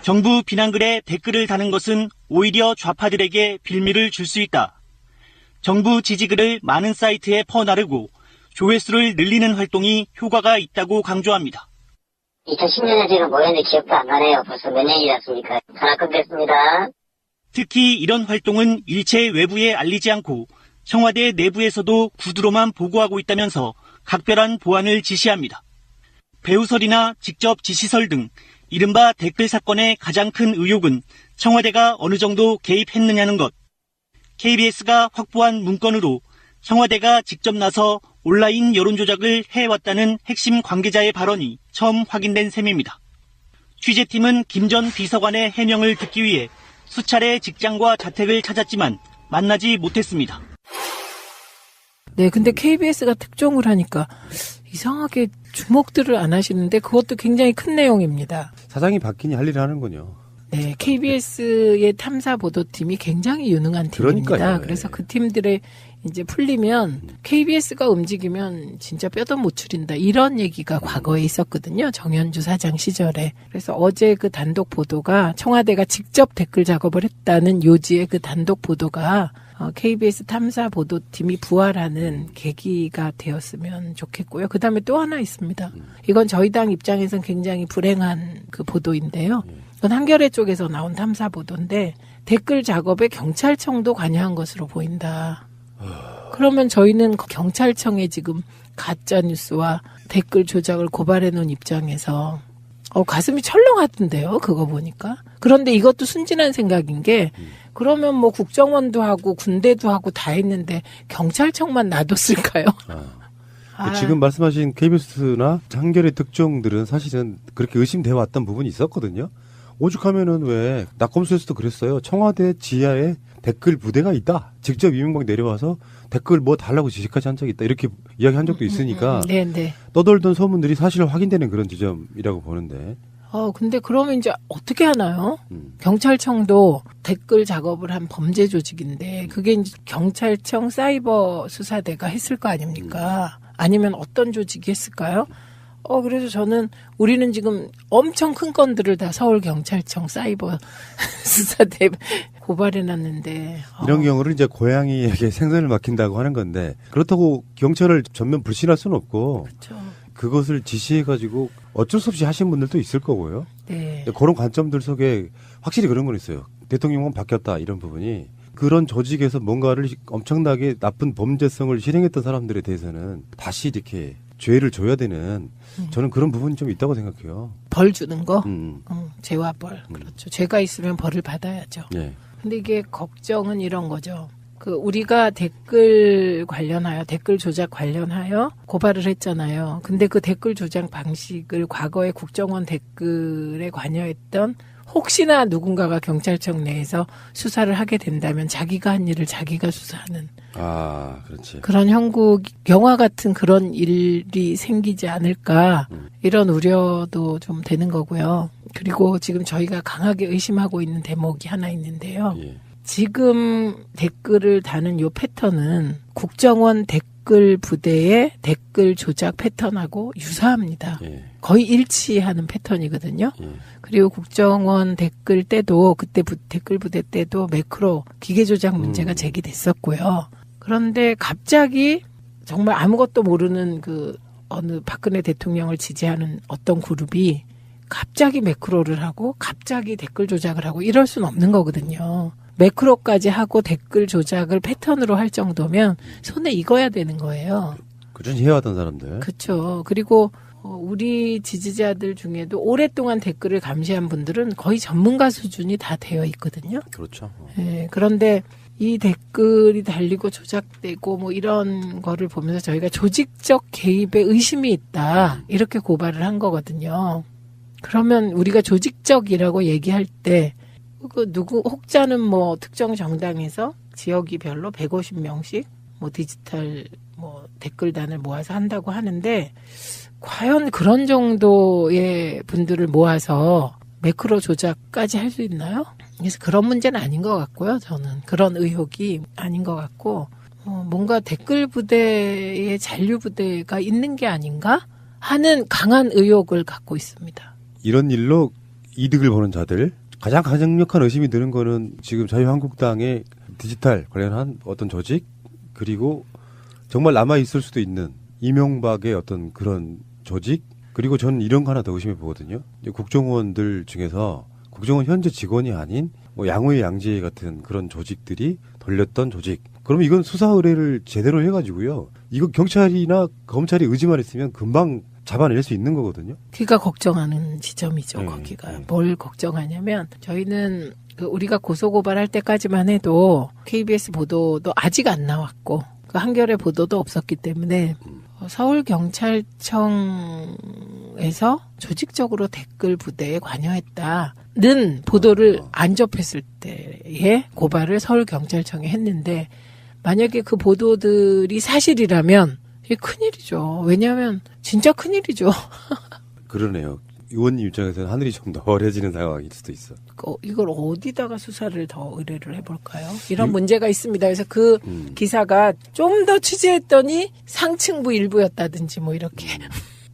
정부 비난글에 댓글을 다는 것은 오히려 좌파들에게 빌미를 줄 수 있다. 정부 지지글을 많은 사이트에 퍼나르고 조회수를 늘리는 활동이 효과가 있다고 강조합니다. 2010년에 제가 뭐였는지 기억도 안 나네요. 벌써 몇 년이 됐습니까? 전화 끊겠습니다. 특히 이런 활동은 일체 외부에 알리지 않고 청와대 내부에서도 구두로만 보고하고 있다면서 각별한 보안을 지시합니다. 배우설이나 직접 지시설 등 이른바 댓글 사건의 가장 큰 의혹은 청와대가 어느 정도 개입했느냐는 것. KBS가 확보한 문건으로 청와대가 직접 나서 온라인 여론조작을 해왔다는 핵심 관계자의 발언이 처음 확인된 셈입니다. 취재팀은 김 전 비서관의 해명을 듣기 위해 수차례 직장과 자택을 찾았지만 만나지 못했습니다. 네, 근데 KBS가 특종을 하니까 이상하게 주목들을 안 하시는데 그것도 굉장히 큰 내용입니다. 사장이 바뀌니 할 일을 하는군요. 네, KBS의 탐사 보도팀이 굉장히 유능한 팀입니다. 그러니까요. 그래서 그 팀들의 이제 풀리면 KBS가 움직이면 진짜 뼈도 못 추린다. 이런 얘기가 과거에 있었거든요. 정현주 사장 시절에. 그래서 어제 그 단독 보도가 청와대가 직접 댓글 작업을 했다는 요지의 그 단독 보도가 KBS 탐사 보도팀이 부활하는 계기가 되었으면 좋겠고요. 그다음에 또 하나 있습니다. 이건 저희 당 입장에서는 굉장히 불행한 그 보도인데요. 이건 한겨레 쪽에서 나온 탐사 보도인데 댓글 작업에 경찰청도 관여한 것으로 보인다. 그러면 저희는 경찰청에 지금 가짜 뉴스와 댓글 조작을 고발해 놓은 입장에서 가슴이 철렁하던데요. 그거 보니까. 그런데 이것도 순진한 생각인 게 그러면 뭐 국정원도 하고 군대도 하고 다 했는데 경찰청만 놔뒀을까요? 지금 말씀하신 KBS나 한겨레 특종들은 사실은 그렇게 의심돼 왔던 부분이 있었거든요. 오죽하면은 왜 낙검수에서도 그랬어요. 청와대 지하에 댓글 부대가 있다. 직접 이명박 내려와서 댓글 뭐 달라고 지시까지 한 적이 있다. 이렇게 이야기한 적도 있으니까 네. 떠돌던 소문들이 사실 확인되는 그런 지점이라고 보는데. 근데 그러면 이제 어떻게 하나요? 경찰청도 댓글 작업을 한 범죄 조직인데 그게 이제 경찰청 사이버 수사대가 했을 거 아닙니까? 아니면 어떤 조직이 했을까요? 그래서 저는 우리는 지금 엄청 큰 건들을 다 서울경찰청 사이버 수사대 고발해놨는데. 이런 경우를 이제 고양이에게 생선을 맡긴다고 하는 건데 그렇다고 경찰을 전면 불신할 수는 없고. 그렇죠. 그것을 지시해가지고 어쩔 수 없이 하신 분들도 있을 거고요. 네. 그런 관점들 속에 확실히 그런 건 있어요. 대통령은 바뀌었다 이런 부분이 그런 조직에서 뭔가를 엄청나게 나쁜 범죄성을 실행했던 사람들에 대해서는 다시 이렇게 죄를 줘야 되는 저는 그런 부분이 좀 있다고 생각해요. 벌 주는 거? 죄와 벌. 그렇죠. 죄가 있으면 벌을 받아야죠. 네. 근데 이게 걱정은 이런 거죠. 우리가 댓글 관련하여, 댓글 조작 관련하여 고발을 했잖아요. 근데 그 댓글 조작 방식을 과거에 국정원 댓글에 관여했던 혹시나 누군가가 경찰청 내에서 수사를 하게 된다면 자기가 한 일을 자기가 수사하는. 그렇지. 그런 형국, 영화 같은 그런 일이 생기지 않을까, 이런 우려도 좀 되는 거고요. 그리고 지금 저희가 강하게 의심하고 있는 대목이 하나 있는데요. 지금 댓글을 다는 요 패턴은 국정원 댓글 부대의 댓글 조작 패턴하고 유사합니다. 거의 일치하는 패턴이거든요. 그리고 국정원 댓글 때도, 그때 댓글 부대 때도 매크로 기계 조작 문제가 제기됐었고요. 그런데 갑자기 정말 아무것도 모르는 어느 박근혜 대통령을 지지하는 어떤 그룹이 갑자기 매크로를 하고 갑자기 댓글 조작을 하고 이럴 수는 없는 거거든요. 매크로까지 하고 댓글 조작을 패턴으로 할 정도면 손에 익어야 되는 거예요. 꾸준히 해왔던 사람들. 그렇죠. 그리고 우리 지지자들 중에도 오랫동안 댓글을 감시한 분들은 거의 전문가 수준이 다 되어 있거든요. 그렇죠. 네, 그런데 이 댓글이 달리고 조작되고 뭐 이런 거를 보면서 저희가 조직적 개입에 의심이 있다, 이렇게 고발을 한 거거든요. 그러면 우리가 조직적이라고 얘기할 때 혹자는 뭐 특정 정당에서 지역이 별로 150명씩 뭐 디지털 뭐 댓글단을 모아서 한다고 하는데, 과연 그런 정도의 분들을 모아서 매크로 조작까지 할 수 있나요? 그래서 그런 문제는 아닌 것 같고요. 저는 그런 의혹이 아닌 것 같고, 뭔가 댓글 부대에 잔류 부대가 있는 게 아닌가 하는 강한 의혹을 갖고 있습니다. 이런 일로 이득을 보는 자들, 가장 강력한 의심이 드는 거는 지금 자유한국당의 디지털 관련한 어떤 조직, 그리고 정말 남아있을 수도 있는 이명박의 어떤 그런 조직, 그리고 저는 이런 거 하나 더 의심해 보거든요. 국정원들 중에서 국정원 현재 직원이 아닌 뭐 양의 양지회 같은 그런 조직들이 돌렸던 조직. 그러면 이건 수사 의뢰를 제대로 해가지고요, 이거 경찰이나 검찰이 의지만 있으면 금방 잡아낼 수 있는 거거든요. 그가 걱정하는 지점이죠. 거기가 뭘 걱정하냐면, 저희는 우리가 고소고발할 때까지만 해도 KBS 보도도 아직 안 나왔고 한겨레 보도도 없었기 때문에 서울경찰청에서 조직적으로 댓글 부대에 관여했다는 보도를 안 접했을 때에 고발을 서울경찰청에 했는데, 만약에 그 보도들이 사실이라면 이게 큰일이죠. 왜냐하면 진짜 큰일이죠. 그러네요. 의원님 입장에서는 하늘이 좀 더 어려지는 상황일 수도 있어. 이걸 어디다가 수사를 더 의뢰를 해볼까요? 이런 문제가 있습니다. 그래서 그 기사가 좀 더 취재했더니 상층부 일부였다든지 뭐 이렇게.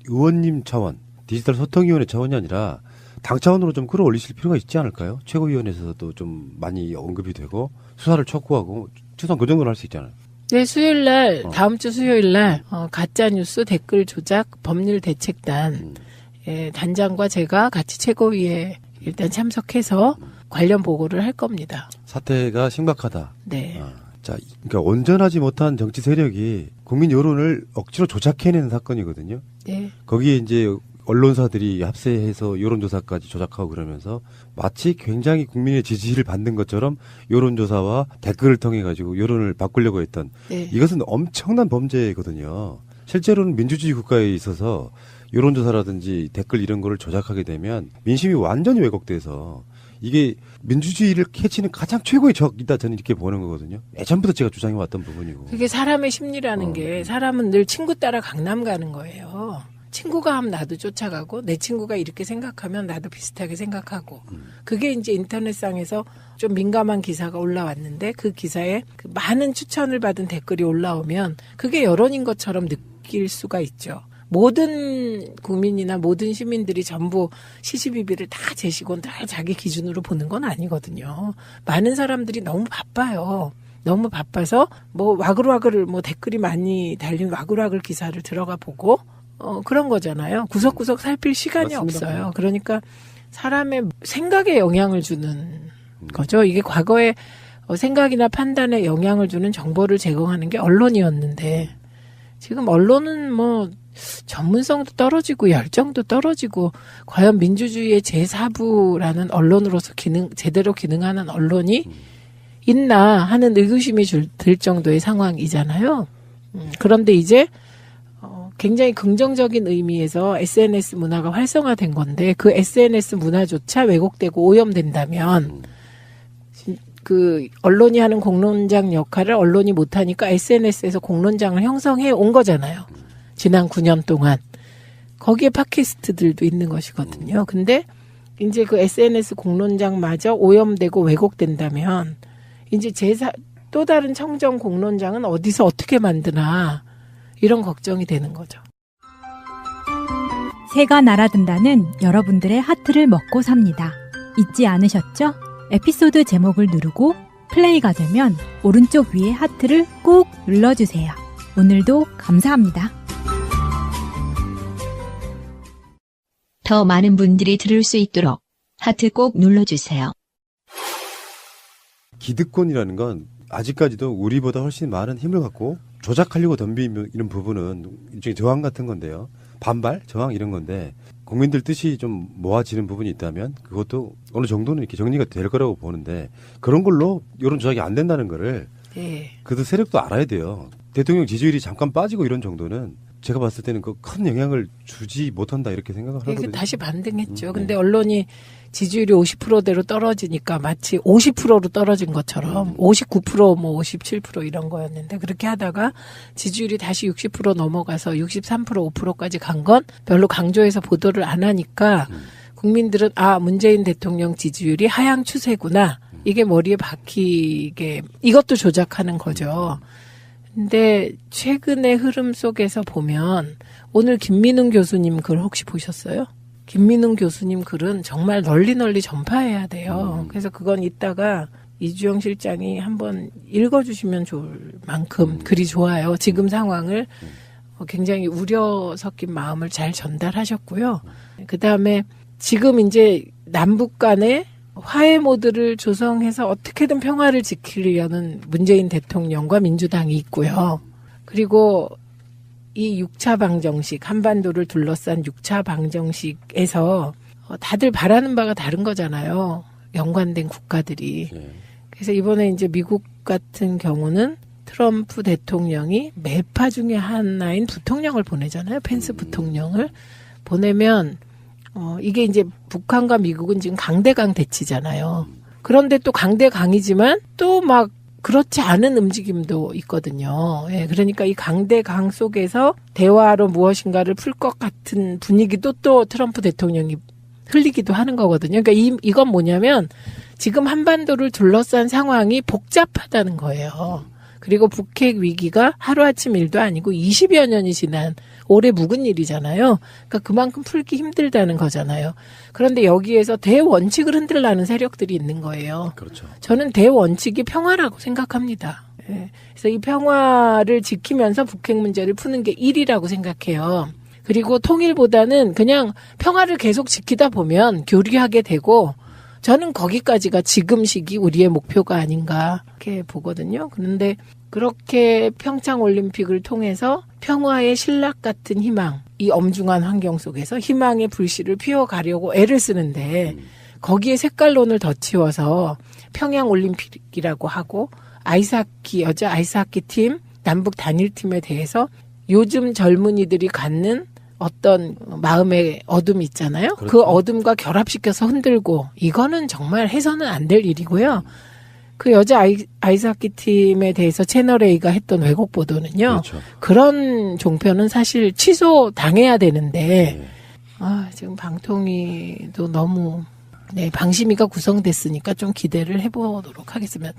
의원님 차원, 디지털 소통위원회 차원이 아니라 당 차원으로 좀 끌어올리실 필요가 있지 않을까요? 최고위원회에서도 좀 많이 언급이 되고 수사를 촉구하고 최소한 그 정도는 할 수 있잖아요. 네, 수요일날, 다음 주 수요일날 가짜뉴스 댓글 조작 법률 대책단 단장과 제가 같이 최고위에 일단 참석해서 관련 보고를 할 겁니다. 사태가 심각하다. 네. 자, 그러니까 온전하지 못한 정치 세력이 국민 여론을 억지로 조작해내는 사건이거든요. 네. 거기에 이제 언론사들이 합세해서 여론조사까지 조작하고 그러면서 마치 굉장히 국민의 지지를 받는 것처럼 여론조사와 댓글을 통해 가지고 여론을 바꾸려고 했던, 이것은 엄청난 범죄거든요. 실제로는 민주주의 국가에 있어서 여론조사라든지 댓글 이런 거를 조작하게 되면 민심이 완전히 왜곡돼서 이게 민주주의를 해치는 가장 최고의 적이다, 저는 이렇게 보는 거거든요. 예전부터 제가 주장해왔던 부분이고. 그게 사람의 심리라는 게, 사람은 늘 친구 따라 강남 가는 거예요. 친구가 하면 나도 쫓아가고, 내 친구가 이렇게 생각하면 나도 비슷하게 생각하고. 그게 이제 인터넷상에서 좀 민감한 기사가 올라왔는데, 그 기사에 그 많은 추천을 받은 댓글이 올라오면 그게 여론인 것처럼 느낄 수가 있죠. 모든 국민이나 모든 시민들이 전부 시시비비를 다 재시고 다 자기 기준으로 보는 건 아니거든요. 많은 사람들이 너무 바빠요. 너무 바빠서 뭐 와글와글 뭐 댓글이 많이 달린 와글와글 기사를 들어가 보고 그런 거잖아요. 구석구석 살필 시간이 맞습니다. 없어요. 그러니까 사람의 생각에 영향을 주는 거죠. 이게 과거에 생각이나 판단에 영향을 주는 정보를 제공하는 게 언론이었는데, 지금 언론은 뭐 전문성도 떨어지고 열정도 떨어지고, 과연 민주주의의 제4부라는 언론으로서 제대로 기능하는 언론이 있나 하는 의구심이 들 정도의 상황이잖아요. 그런데 이제 굉장히 긍정적인 의미에서 SNS 문화가 활성화된 건데 그 SNS 문화조차 왜곡되고 오염된다면 그 언론이 하는 공론장 역할을 언론이 못하니까 SNS에서 공론장을 형성해 온 거잖아요. 지난 9년 동안. 거기에 팟캐스트들도 있는 것이거든요. 근데 이제 그 SNS 공론장마저 오염되고 왜곡된다면 이제 또 다른 청정 공론장은 어디서 어떻게 만드나 이런 걱정이 되는 거죠. 새가 날아든다는 여러분들의 하트를 먹고 삽니다. 잊지 않으셨죠? 에피소드 제목을 누르고 플레이가 되면 오른쪽 위에 하트를 꾹 눌러주세요. 오늘도 감사합니다. 더 많은 분들이 들을 수 있도록 하트 꼭 눌러주세요. 기득권이라는 건 아직까지도 우리보다 훨씬 많은 힘을 갖고 조작하려고 덤비는 부분은 일종의 저항 같은 건데요. 반발, 저항 이런 건데 국민들 뜻이 좀 모아지는 부분이 있다면 그것도 어느 정도는 이렇게 정리가 될 거라고 보는데 그런 걸로 여론 조작이 안 된다는 거를 그래도 세력도 알아야 돼요. 대통령 지지율이 잠깐 빠지고 이런 정도는 제가 봤을 때는 그 큰 영향을 주지 못한다 이렇게 생각을 하거든요. 다시 반등했죠. 근데 언론이 지지율이 50%대로 떨어지니까 마치 50%로 떨어진 것처럼 59% 뭐 57% 이런 거였는데 그렇게 하다가 지지율이 다시 60% 넘어가서 63% 5%까지 간 건 별로 강조해서 보도를 안 하니까 국민들은 문재인 대통령 지지율이 하향 추세구나. 이게 머리에 박히게 이것도 조작하는 거죠. 근데 최근의 흐름 속에서 보면 오늘 김민웅 교수님 글 혹시 보셨어요? 김민웅 교수님 글은 정말 널리 전파해야 돼요. 그래서 그건 이따가 이주영 실장이 한번 읽어주시면 좋을 만큼 글이 좋아요. 지금 상황을 굉장히 우려 섞인 마음을 잘 전달하셨고요. 그다음에 지금 이제 남북 간의 화해 모드를 조성해서 어떻게든 평화를 지키려는 문재인 대통령과 민주당이 있고요. 그리고 이 6차 방정식, 한반도를 둘러싼 6차 방정식에서 다들 바라는 바가 다른 거잖아요. 연관된 국가들이. 그래서 이번에 이제 미국 같은 경우는 트럼프 대통령이 매파 중에 하나인 부통령을 보내잖아요. 펜스 부통령을 보내면 이게 이제 북한과 미국은 지금 강대강 대치잖아요. 그런데 또 강대강이지만 또 막 그렇지 않은 움직임도 있거든요. 그러니까 이 강대강 속에서 대화로 무엇인가를 풀 것 같은 분위기도 또 트럼프 대통령이 흘리기도 하는 거거든요. 그러니까 이건 뭐냐면 지금 한반도를 둘러싼 상황이 복잡하다는 거예요. 그리고 북핵 위기가 하루아침 일도 아니고 20여 년이 지난 오래 묵은 일이잖아요. 그러니까 그만큼 풀기 힘들다는 거잖아요. 그런데 여기에서 대원칙을 흔들라는 세력들이 있는 거예요. 그렇죠. 저는 대원칙이 평화라고 생각합니다. 그래서 이 평화를 지키면서 북핵 문제를 푸는 게 일이라고 생각해요. 그리고 통일보다는 그냥 평화를 계속 지키다 보면 교류하게 되고 저는 거기까지가 지금 시기 우리의 목표가 아닌가 이렇게 보거든요. 그런데 그렇게 평창올림픽을 통해서 평화의 신락 같은 희망, 이 엄중한 환경 속에서 희망의 불씨를 피워가려고 애를 쓰는데 거기에 색깔론을 덧치워서 평양올림픽이라고 하고 아이스하키, 여자 아이스하키 팀, 남북 단일팀에 대해서 요즘 젊은이들이 갖는 어떤 마음의 어둠이 있잖아요. 그렇죠. 그 어둠과 결합시켜서 흔들고 이거는 정말 해서는 안 될 일이고요. 그 여자 아이스하키 팀에 대해서 채널A가 했던 왜곡 보도는요. 그렇죠. 그런 종편은 사실 취소 당해야 되는데 지금 방통위도 너무 방심위가 구성됐으니까 좀 기대를 해보도록 하겠습니다.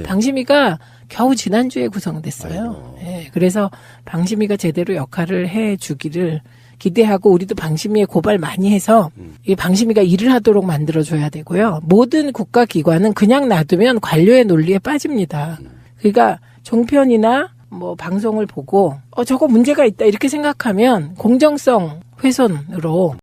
방심위가 겨우 지난주에 구성됐어요. 그래서 방심위가 제대로 역할을 해주기를 기대하고 우리도 방심위에 고발 많이 해서 이 방심위가 일을 하도록 만들어줘야 되고요. 모든 국가기관은 그냥 놔두면 관료의 논리에 빠집니다. 그러니까 종편이나 뭐 방송을 보고 저거 문제가 있다 이렇게 생각하면 공정성 훼손으로